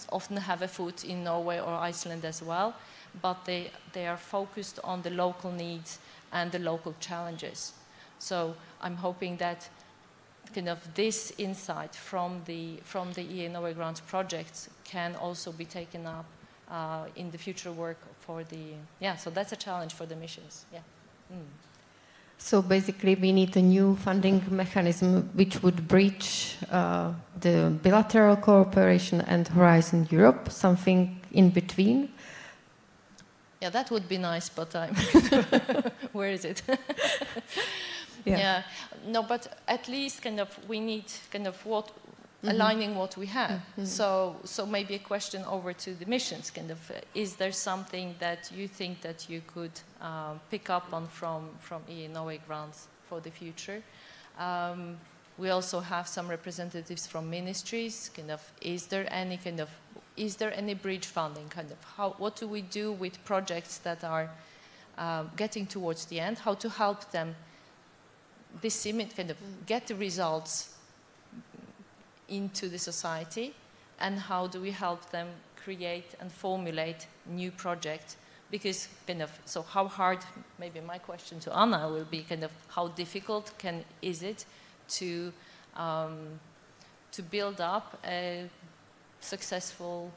often have a foot in Norway or Iceland as well, but they are focused on the local needs and the local challenges. So I'm hoping that kind of this insight from the EA grant projects can also be taken up in the future work for the, so that's a challenge for the missions, So basically we need a new funding mechanism which would bridge the bilateral cooperation and Horizon Europe, something in between. Yeah, that would be nice, but where is it? No, but at least kind of we need kind of what aligning what we have. So maybe a question over to the missions. Kind of, is there something that you think that you could pick up on from EA grants for the future? We also have some representatives from ministries. Kind of, is there any bridge funding? Kind of, what do we do with projects that are getting towards the end? How to help them disseminate, kind of get the results into the society, and how do we help them create and formulate new projects? Because kind of, so how hard, maybe my question to Anna will be kind of how difficult is it to build up a successful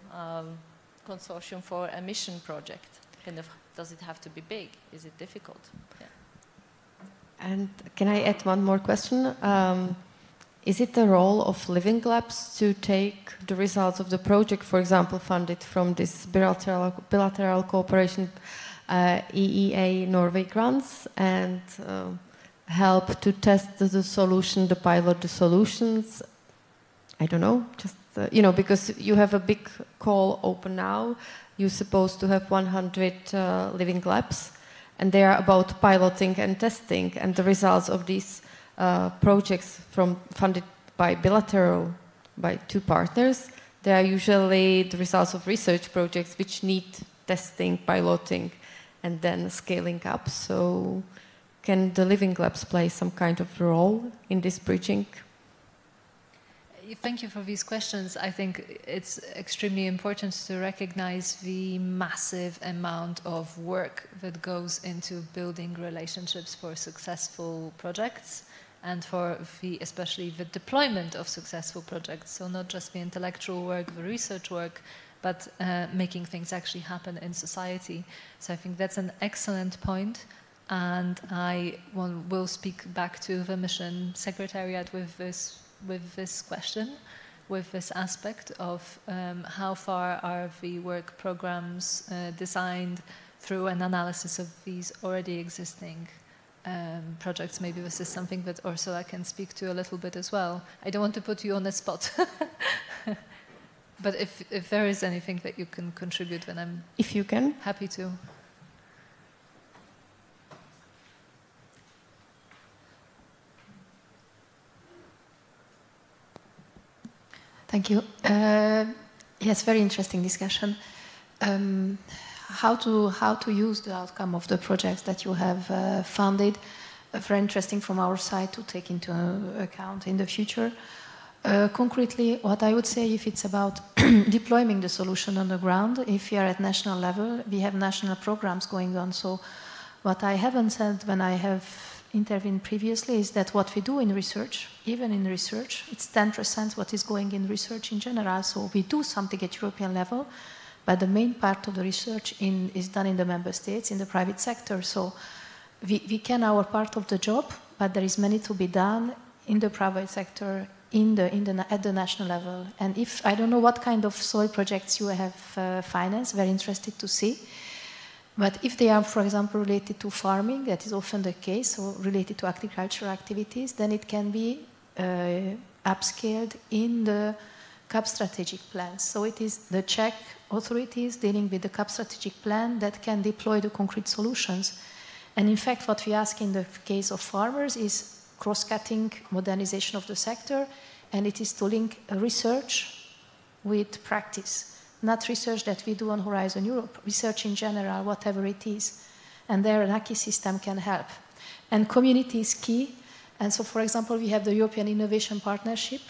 consortium for a mission project? Kind of, does it have to be big? Is it difficult? Yeah. And can I add one more question? Is it the role of living labs to take the results of the project, for example, funded from this bilateral cooperation EEA Norway grants, and help to test the solution, the pilot the solutions? I don't know, just, because you have a big call open now, you're supposed to have 100 living labs, and they are about piloting and testing, and the results of these projects funded by by two partners, they are usually the results of research projects which need testing, piloting, and then scaling up. So can the living labs play some kind of role in this bridging? Thank you for these questions. I think it's extremely important to recognize the massive amount of work that goes into building relationships for successful projects, and for especially the deployment of successful projects. So not just the intellectual work, the research work, but making things actually happen in society. So I think that's an excellent point, and I will speak back to the mission secretariat with this question, with this aspect of how far are the work programs designed through an analysis of these already existing projects. Maybe this is something that Ursula can speak to a little bit as well. I don't want to put you on the spot. But if there is anything that you can contribute, then I'm happy to. Thank you. Yes, very interesting discussion. How to use the outcome of the projects that you have funded. Very interesting from our side to take into account in the future. Concretely, what I would say, if it's about deploying the solution on the ground, if you are at national level, we have national programs going on. So what I haven't said when I have intervened previously is that what we do in research, even in research, it's 10% what is going in research in general. So we do something at European level, but the main part of the research is done in the member states, in the private sector. So we can our part of the job, but there is many to be done in the private sector, at the national level. And if, I don't know what kind of soil projects you have financed, very interested to see. But if they are, for example, related to farming, that is often the case, or related to agricultural activities, then it can be upscaled in the CAP strategic plans. So it is the Czech authorities dealing with the CAP strategic plan that can deploy the concrete solutions. And in fact, what we ask in the case of farmers is cross-cutting modernization of the sector, and it is to link research with practice. Not research that we do on Horizon Europe, research in general, whatever it is. And there an ACI system can help. And community is key. And so, for example, we have the European Innovation Partnership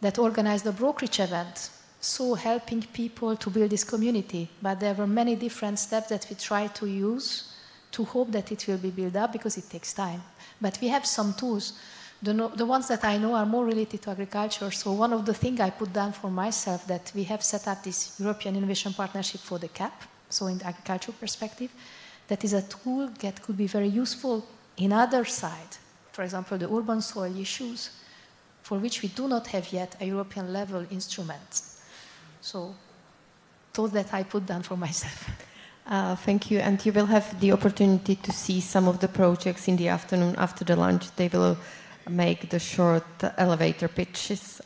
that organized the brokerage event, so helping people to build this community. But there were many different steps that we try to use to hope that it will be built up, because it takes time. But we have some tools The ones that I know are more related to agriculture. So one of the things I put down for myself that we have set up this European Innovation Partnership for the CAP, so in the agricultural perspective, that is a tool that could be very useful in other side. For example, the urban soil issues, for which we do not have yet a European level instrument. So those that I put down for myself. Thank you. And you will have the opportunity to see some of the projects in the afternoon after the lunch. They will make the short elevator pitches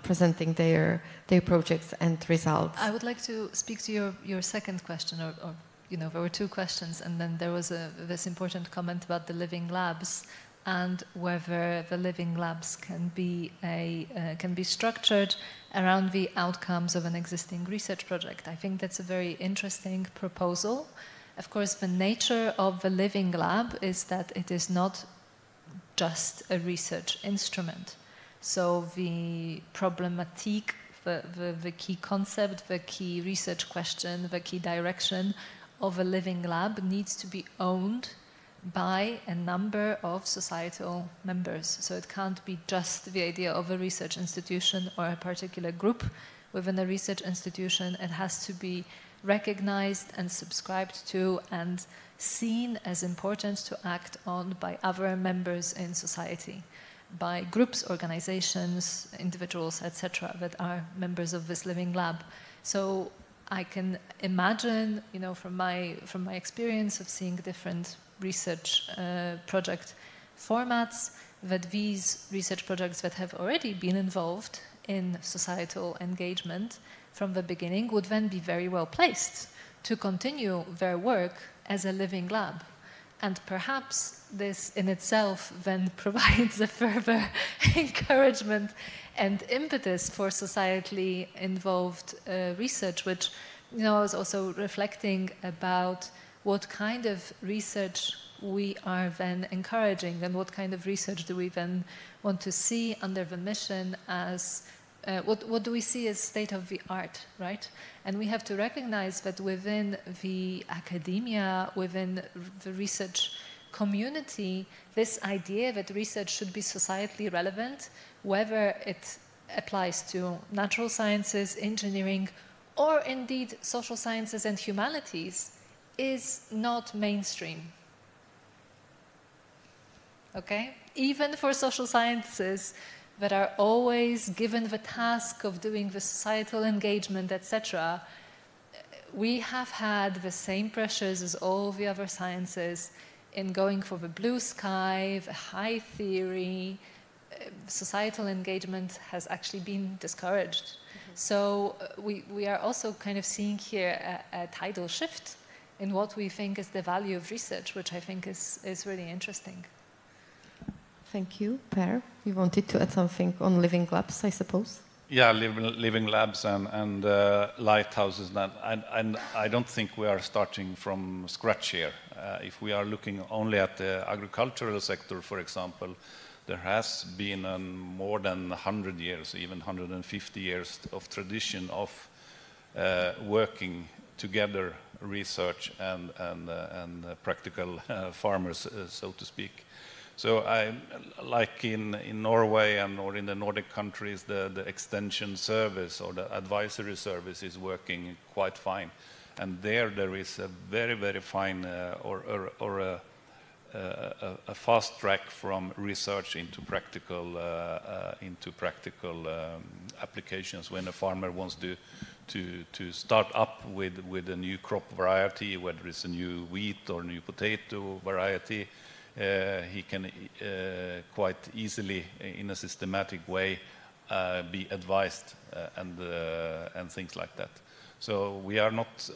presenting their projects and results. I would like to speak to your second question, or there were two questions, and then there was this important comment about the living labs and whether the living labs can be structured around the outcomes of an existing research project. I think that's a very interesting proposal. Of course, the nature of the living lab is that it is not just a research instrument. So the problematique, the key concept, the key research question, the key direction of a living lab needs to be owned by a number of societal members. So it can't be just the idea of a research institution or a particular group within a research institution. It has to be recognized and subscribed to and seen as important to act on by other members in society, by groups, organizations, individuals, etc., that are members of this living lab. So I can imagine, from my experience of seeing different research project formats, that these research projects that have already been involved in societal engagement from the beginning would then be very well placed to continue their work as a living lab. And perhaps this in itself then provides a further encouragement and impetus for societally involved research, which I was also reflecting about what kind of research we are then encouraging and what kind of research do we then want to see under the mission as what do we see as state of the art, right? And we have to recognize that within the academia, within the research community, this idea that research should be societally relevant, whether it applies to natural sciences, engineering, or indeed social sciences and humanities, is not mainstream. Okay? Even for social sciences that are always given the task of doing the societal engagement, etc., we have had the same pressures as all the other sciences in going for the blue sky, the high theory. Societal engagement has actually been discouraged. Mm-hmm. So we are also kind of seeing here a tidal shift in what we think is the value of research, which I think is really interesting. Thank you. Per, you wanted to add something on living labs, I suppose? Yeah, living labs and lighthouses. And I don't think we are starting from scratch here. If we are looking only at the agricultural sector, for example, there has been more than 100 years, even 150 years of tradition of working together, research and practical farmers, so to speak. So like in Norway or in the Nordic countries, the extension service or the advisory service is working quite fine. And there is a very, very fine or a fast track from research into practical applications when a farmer wants to start up with a new crop variety, whether it's a new wheat or new potato variety. He can quite easily, in a systematic way, be advised and things like that. So we are not,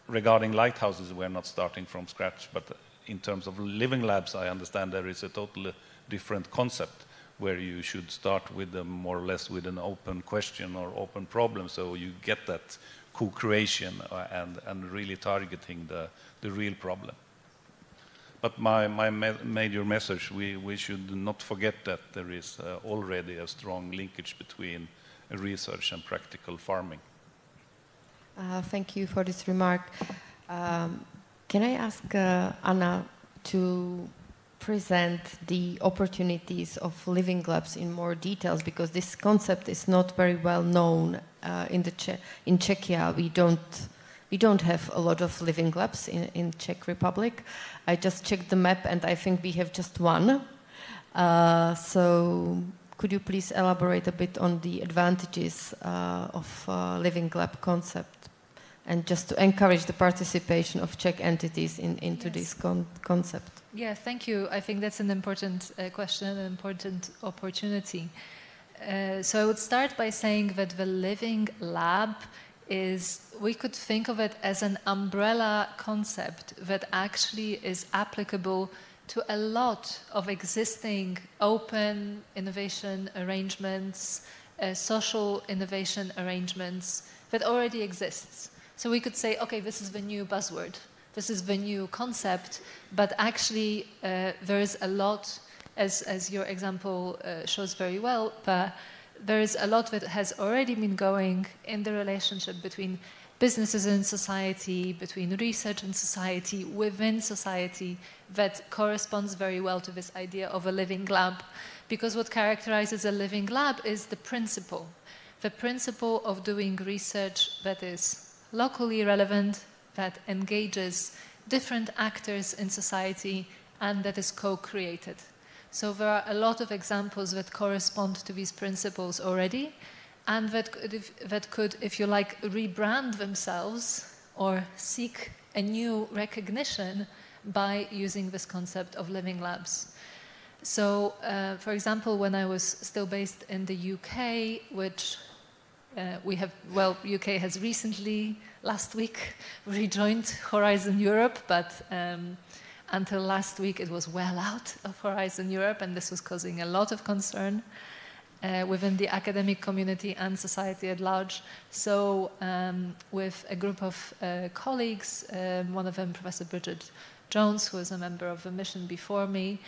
regarding lighthouses, we are not starting from scratch, but in terms of living labs, I understand there is a totally different concept where you should start with more or less with an open question or open problem, so you get that co-creation and really targeting the real problem. But my major message, we should not forget that there is already a strong linkage between research and practical farming. Thank you for this remark. Can I ask Anna to present the opportunities of living labs in more details, because this concept is not very well known in Czechia. We don't have a lot of living labs in Czech Republic. I just checked the map and I think we have just one. So could you please elaborate a bit on the advantages of living lab concept, and just to encourage the participation of Czech entities into this concept? Yeah, thank you. I think that's an important question, an important opportunity. So I would start by saying that the living lab we could think of it as an umbrella concept that actually is applicable to a lot of existing open innovation arrangements, social innovation arrangements that already exists. So we could say, okay, this is the new buzzword, this is the new concept, but actually there is a lot, as your example shows very well, but there is a lot that has already been going in the relationship between businesses and society, between research and society, within society, that corresponds very well to this idea of a living lab. Because what characterizes a living lab is the principle of doing research that is locally relevant, that engages different actors in society, and that is co-created. So there are a lot of examples that correspond to these principles already, and that could, if you like, rebrand themselves or seek a new recognition by using this concept of living labs. So, for example, when I was still based in the UK, which UK has recently, last week, rejoined Horizon Europe, but until last week it was well out of Horizon Europe, and this was causing a lot of concern within the academic community and society at large. So with a group of colleagues, one of them Professor Bridget Jones, who was a member of the mission before me,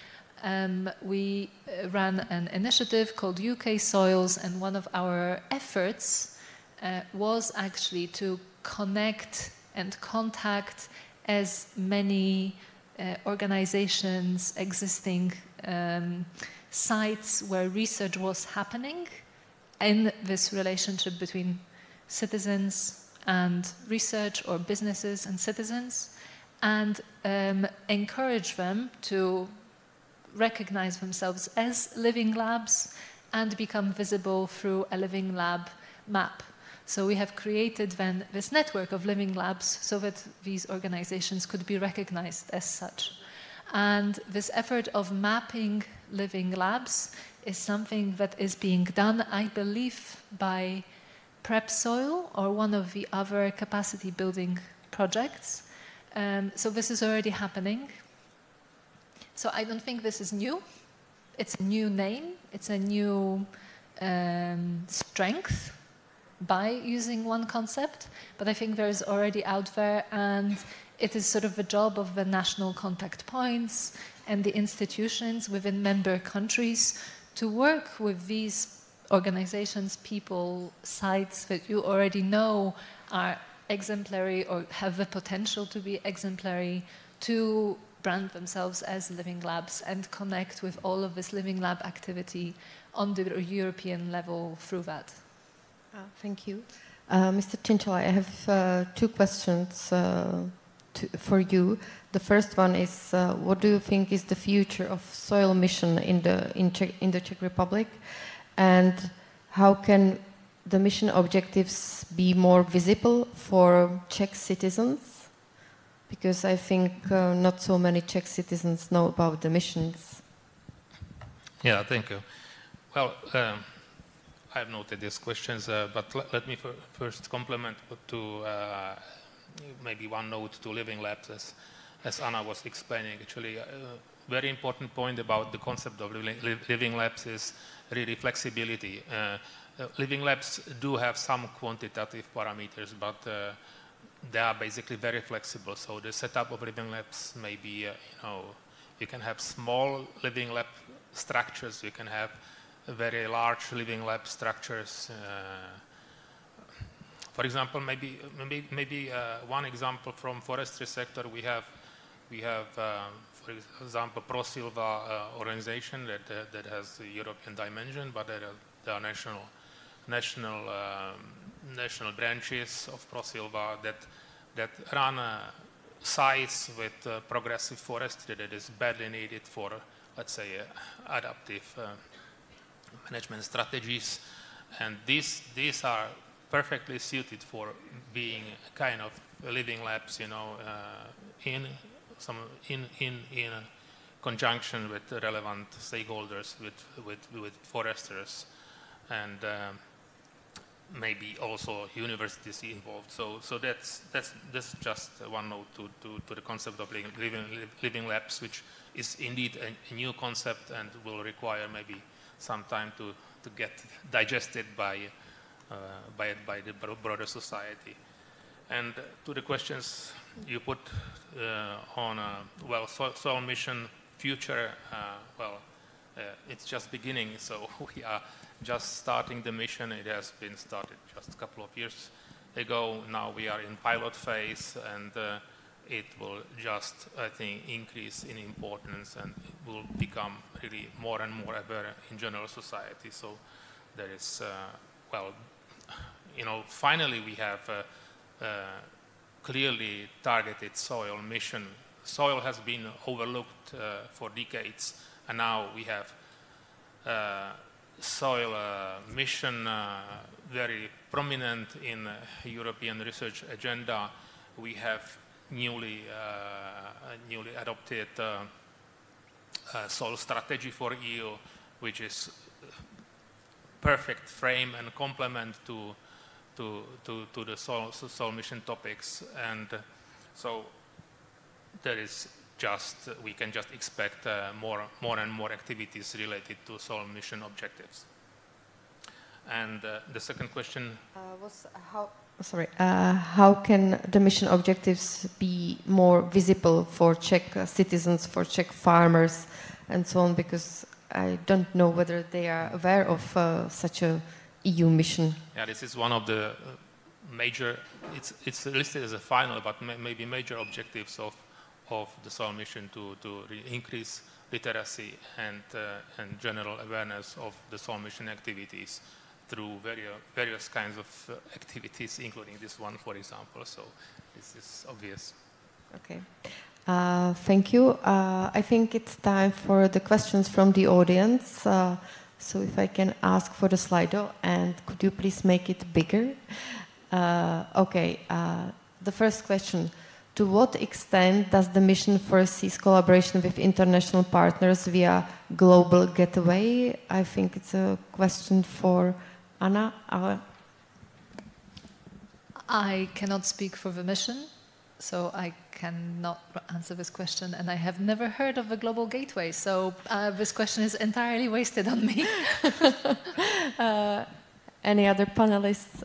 we ran an initiative called UK Soils, and one of our efforts was actually to connect and contact as many organizations, existing sites where research was happening in this relationship between citizens and research, or businesses and citizens, and encourage them to recognize themselves as living labs and become visible through a living lab map. So we have created then this network of living labs so that these organizations could be recognized as such. And this effort of mapping living labs is something that is being done, I believe, by Prep Soil or one of the other capacity building projects. So this is already happening. So I don't think this is new. It's a new name. It's a new strength by using one concept. But I think there is already out there, and it is sort of the job of the national contact points and the institutions within member countries to work with these organizations, people, sites that you already know are exemplary or have the potential to be exemplary, to brand themselves as living labs and connect with all of this living lab activity on the European level through that. Thank you. Mr. Cinciola, I have two questions for you. The first one is, what do you think is the future of soil mission in the Czech Republic, and how can the mission objectives be more visible for Czech citizens? Because I think not so many Czech citizens know about the missions. Yeah, thank you. Well, I have noted these questions, but let me first complement to maybe one note to living labs, as Anna was explaining. Actually, a very important point about the concept of living labs is really flexibility. Living labs do have some quantitative parameters, but they are basically very flexible. So the setup of living labs may be, you can have small living lab structures, you can have very large living lab structures. For example, maybe one example from forestry sector, we have for example, ProSilva organization that has the European dimension, but there are national branches of ProSilva that run sites with progressive forestry that is badly needed for, let's say, adaptive management strategies, and these are perfectly suited for being kind of living labs, you know, in conjunction with relevant stakeholders, with foresters, and maybe also universities involved. So that's just one note to the concept of living labs, which is indeed a new concept and will require maybe some time to get digested by the broader society. And to the questions you put on, well, soil mission future, it's just beginning, so we are just starting the mission. It has been started just a couple of years ago. Now we are in pilot phase, and it will just, I think, increase in importance, and it will become really more and more aware in general society. So there is, well, you know, finally we have clearly targeted soil mission. Soil has been overlooked for decades, and now we have soil mission very prominent in European research agenda. We have newly adopted soil strategy for EU, which is perfect frame and complement to the soil mission topics, and so there is just, we can just expect more and more activities related to soil mission objectives. And the second question was how can the mission objectives be more visible for Czech citizens, for Czech farmers, and so on? Because I don't know whether they are aware of such a EU mission. Yeah, this is one of the major. It's listed as a final, but maybe major objectives of the soil mission to increase literacy and general awareness of the soil mission activities through various kinds of activities, including this one, for example. So this is obvious. Okay. Thank you. I think it's time for the questions from the audience. So if I can ask for the Slido, and could you please make it bigger? Okay. The first question. To what extent does the mission foresee collaboration with international partners via Global Gateway? I think it's a question for Anna. I cannot speak for the mission, so I cannot answer this question, and I have never heard of the Global Gateway, so this question is entirely wasted on me. Any other panelists?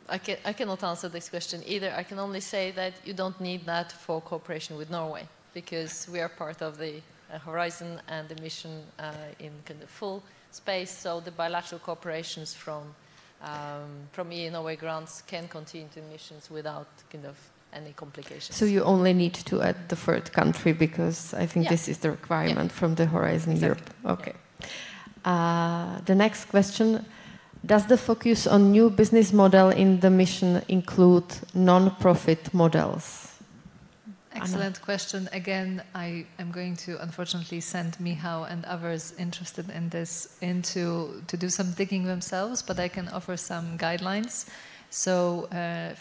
I cannot answer this question either. I can only say that you don't need that for cooperation with Norway, because we are part of the Horizon and the mission in kind of full space, so the bilateral cooperations from EU-Norway grants can continue to missions without kind of any complications. So you only need to add the third country, because I think this is the requirement from the Horizon Europe. Okay. The next question. Does the focus on new business model in the mission include non-profit models? Excellent question. Again, I am going to unfortunately send Michał and others interested in this to do some digging themselves, but I can offer some guidelines. So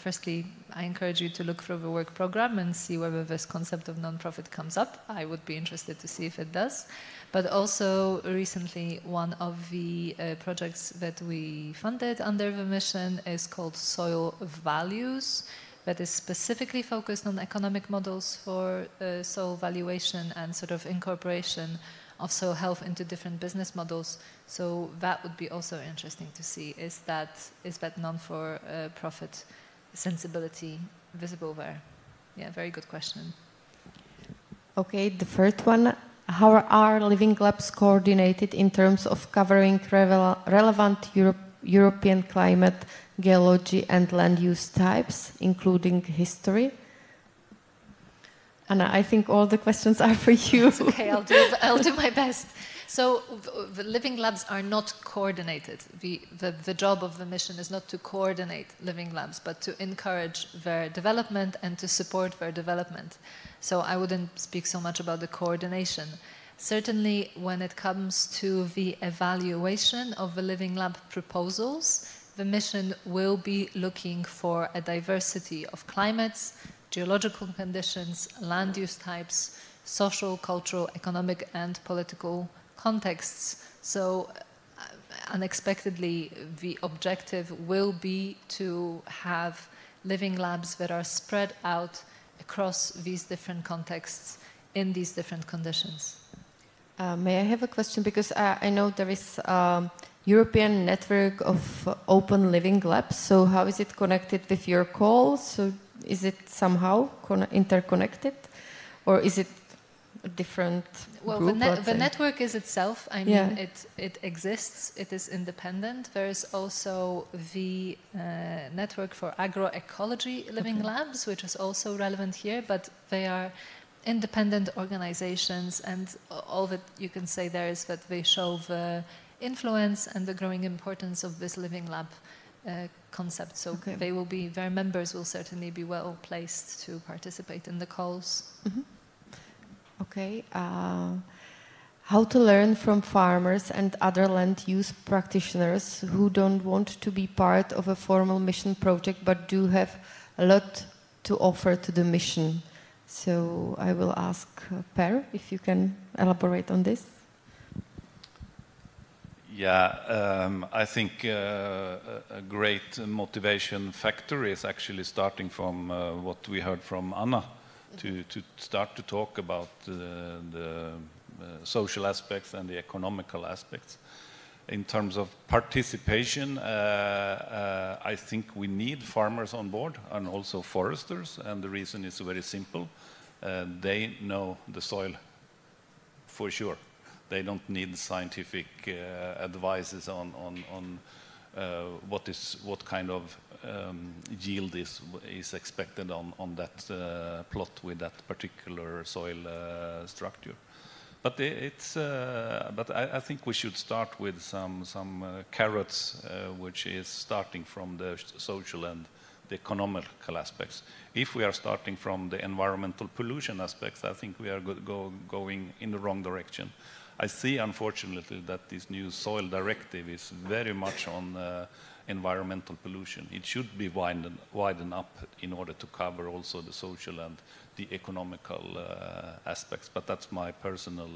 firstly, I encourage you to look through the work program and see whether this concept of non-profit comes up. I would be interested to see if it does. But also recently, one of the projects that we funded under the mission is called Soil Values, that is specifically focused on economic models for soil valuation and sort of incorporation of soil health into different business models. So that would be also interesting to see. Is that non-for-profit sensibility visible there? Yeah, very good question. Okay, the third one. How are living labs coordinated in terms of covering relevant European climate, geology and land use types, including history? Anna, I think all the questions are for you. It's okay, I'll do my best. So the living labs are not coordinated. The job of the mission is not to coordinate living labs, but to encourage their development and to support their development. So I wouldn't speak so much about the coordination. Certainly when it comes to the evaluation of the living lab proposals, the mission will be looking for a diversity of climates, geological conditions, land use types, social, cultural, economic and political contexts. So unexpectedly, the objective will be to have living labs that are spread out across these different contexts in these different conditions. May I have a question? Because I know there is a European network of open living labs. So how is it connected with your call? So is it somehow interconnected? Or is it a different group? The network is itself, I mean, it exists, it is independent. There is also the network for agroecology living labs, which is also relevant here, but they are independent organizations, and all that you can say there is that they show the influence and the growing importance of this living lab concept. So they will be, their members will certainly be well placed to participate in the calls. Mm-hmm. Okay. How to learn from farmers and other land use practitioners who don't want to be part of a formal mission project but do have a lot to offer to the mission. So I will ask Per if you can elaborate on this. Yeah, I think a great motivation factor is actually starting from what we heard from Anna, to start to talk about the social aspects and the economical aspects. In terms of participation, I think we need farmers on board and also foresters, and the reason is very simple. They know the soil for sure. They don't need scientific advices on what kind of yield is expected on that plot with that particular soil structure. But I think we should start with some carrots, which is starting from the social and the economical aspects. If we are starting from the environmental pollution aspects, I think we are going in the wrong direction. I see, unfortunately, that this new soil directive is very much on environmental pollution. It should be widened up in order to cover also the social and the economical aspects, but that's my personal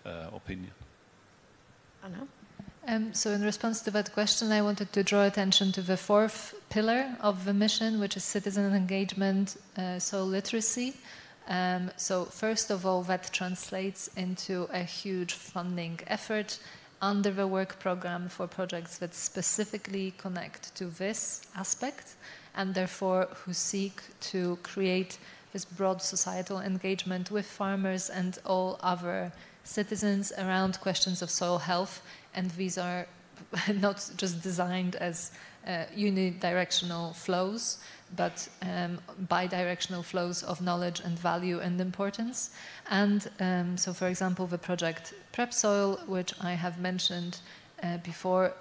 opinion. Anna? So in response to that question, I wanted to draw attention to the fourth pillar of the mission, which is citizen engagement, soil literacy. So first of all, that translates into a huge funding effort under the work program for projects that specifically connect to this aspect and therefore who seek to create this broad societal engagement with farmers and all other citizens around questions of soil health. And these are not just designed as unidirectional flows, but bidirectional flows of knowledge and value and importance. And so, for example, the project Prep Soil, which I have mentioned before,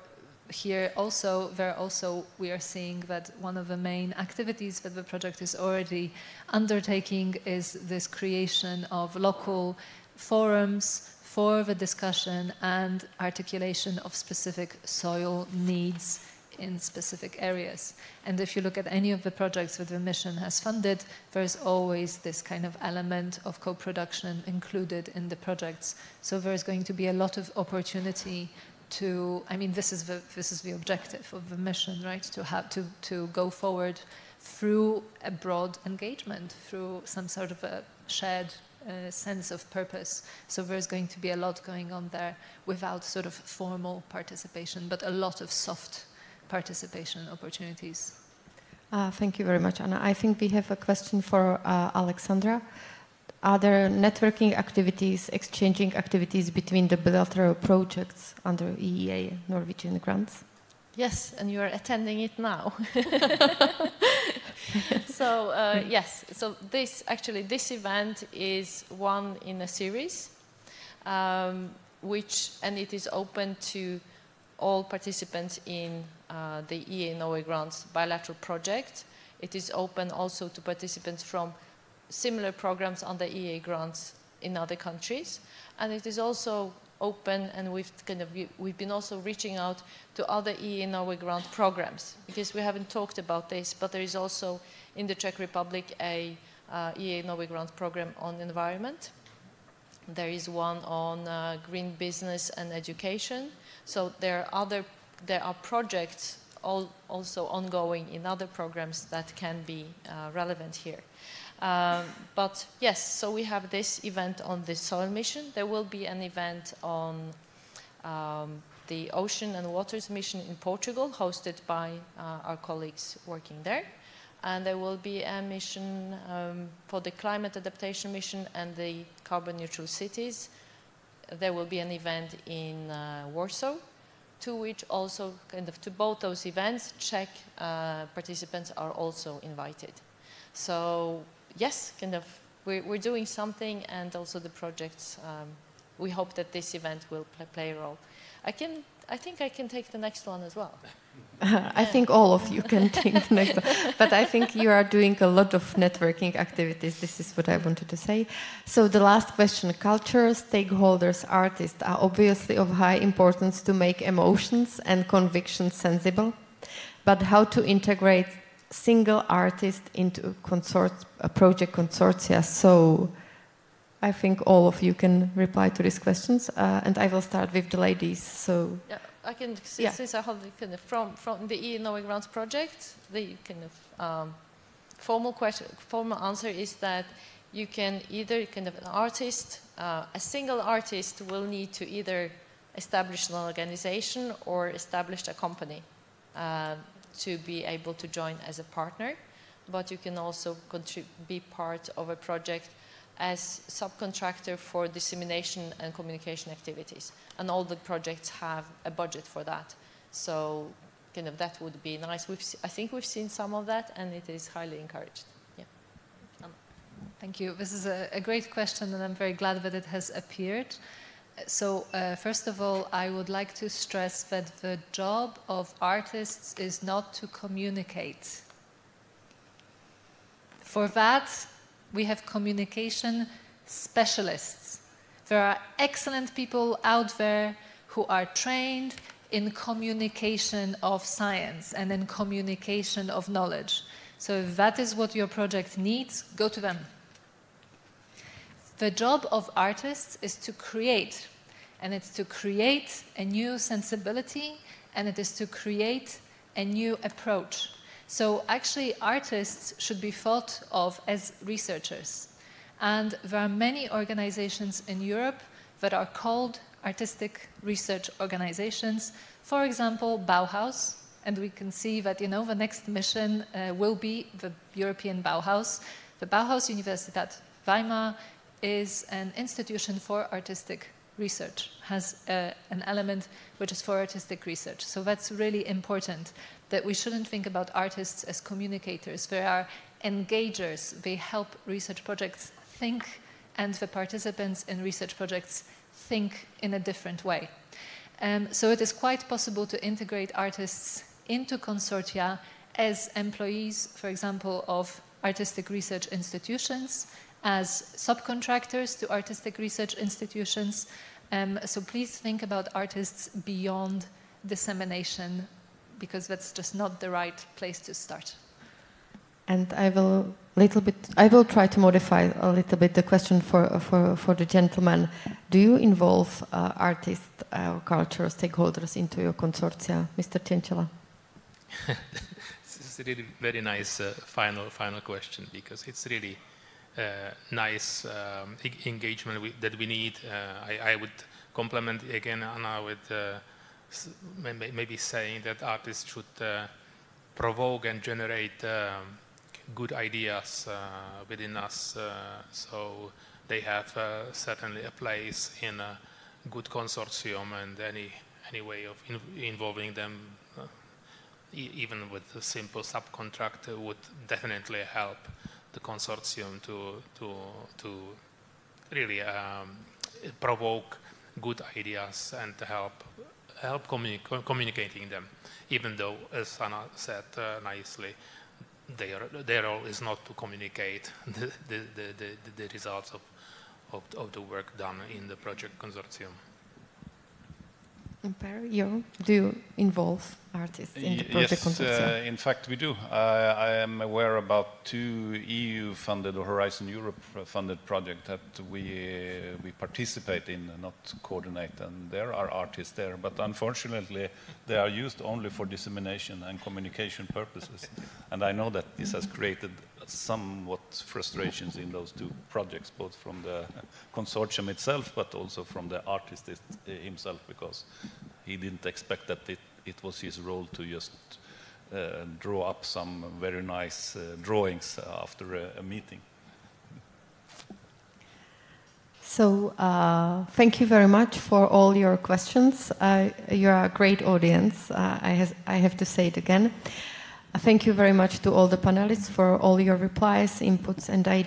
here also, we are seeing that one of the main activities that the project is already undertaking is this creation of local forums for the discussion and articulation of specific soil needs in specific areas. And if you look at any of the projects that the mission has funded, there's always this kind of element of co-production included in the projects. So there's going to be a lot of opportunity to, I mean, this is the objective of the mission, right? To go forward through a broad engagement, through some sort of a shared sense of purpose. So there's going to be a lot going on there without sort of formal participation, but a lot of soft participation opportunities. Thank you very much, Anna. I think we have a question for Alexandra. Are there networking activities, exchanging activities between the bilateral projects under EEA Norwegian grants? Yes, and you are attending it now. So yes, so this event is one in a series, and it is open to all participants in the EA Norway Grants bilateral project. It is open also to participants from similar programs under EA grants in other countries, and it is also open, and we've been also reaching out to other EA Norway grant programs, because we haven't talked about this, but there is also in the Czech Republic a EA Norway grant program on environment. There is one on green business and education. So there are projects also ongoing in other programs that can be relevant here. But yes, so we have this event on the soil mission. There will be an event on the ocean and waters mission in Portugal, hosted by our colleagues working there. And there will be a mission for the climate adaptation mission and the carbon neutral cities. There will be an event in Warsaw, to which also to both those events, Czech participants are also invited. So yes, we're doing something, and also the projects. We hope that this event will play a role. I think I can take the next one as well. I think all of you can take the next one. But I think you are doing a lot of networking activities. This is what I wanted to say. So the last question: culture, stakeholders, artists are obviously of high importance to make emotions and convictions sensible. But how to integrate single artist into a project consortia? So I think all of you can reply to these questions, and I will start with the ladies. So yeah, I can, since I have the from the EA Norway Grants project, the formal answer is that you can either an artist, a single artist will need to either establish an organization or establish a company to be able to join as a partner, but you can also be part of a project as subcontractor for dissemination and communication activities. And all the projects have a budget for that. So that would be nice. I think we've seen some of that, and it is highly encouraged. Yeah. Thank you. This is a great question, and I'm very glad that it has appeared. So first of all, I would like to stress that the job of artists is not to communicate. For that, we have communication specialists. There are excellent people out there who are trained in communication of science and in communication of knowledge. So if that is what your project needs, go to them. The job of artists is to create, and it's to create a new sensibility, and it is to create a new approach. So actually artists should be thought of as researchers. And there are many organizations in Europe that are called artistic research organizations. For example, Bauhaus, and we can see that the next mission will be the European Bauhaus. The Bauhaus Universität Weimar is an institution for artistic research, has an element which is for artistic research. So that's really important, that we shouldn't think about artists as communicators. They are engagers. They help research projects think, and the participants in research projects think in a different way. So it is quite possible to integrate artists into consortia as employees, for example, of artistic research institutions, as subcontractors to artistic research institutions. So please think about artists beyond dissemination, because that's just not the right place to start. And I will try to modify a little bit the question for the gentleman. Do you involve artists or cultural stakeholders into your consortia, Mr. Ciancela? This is really very nice final question, because it's really nice engagement that we need. I would complement again Anna with maybe saying that artists should provoke and generate good ideas within us, so they have certainly a place in a good consortium, and any way of involving them even with a simple subcontract, would definitely help the consortium to really provoke good ideas and help communicating them. Even though, as Anna said nicely, their role is not to communicate the results of the work done in the project consortium. Per, do you involve artists in the project consortium? Yes, in fact we do. I am aware about 2 EU-funded or Horizon Europe-funded projects that we participate in, not coordinate, and there are artists there, but unfortunately they are used only for dissemination and communication purposes. And I know that this has created somewhat frustrations in those 2 projects, both from the consortium itself, but also from the artist himself, because he didn't expect that it was his role to just draw up some very nice drawings after a meeting. So thank you very much for all your questions. You are a great audience. I have to say it again. Thank you very much to all the panelists for all your replies, inputs and ideas.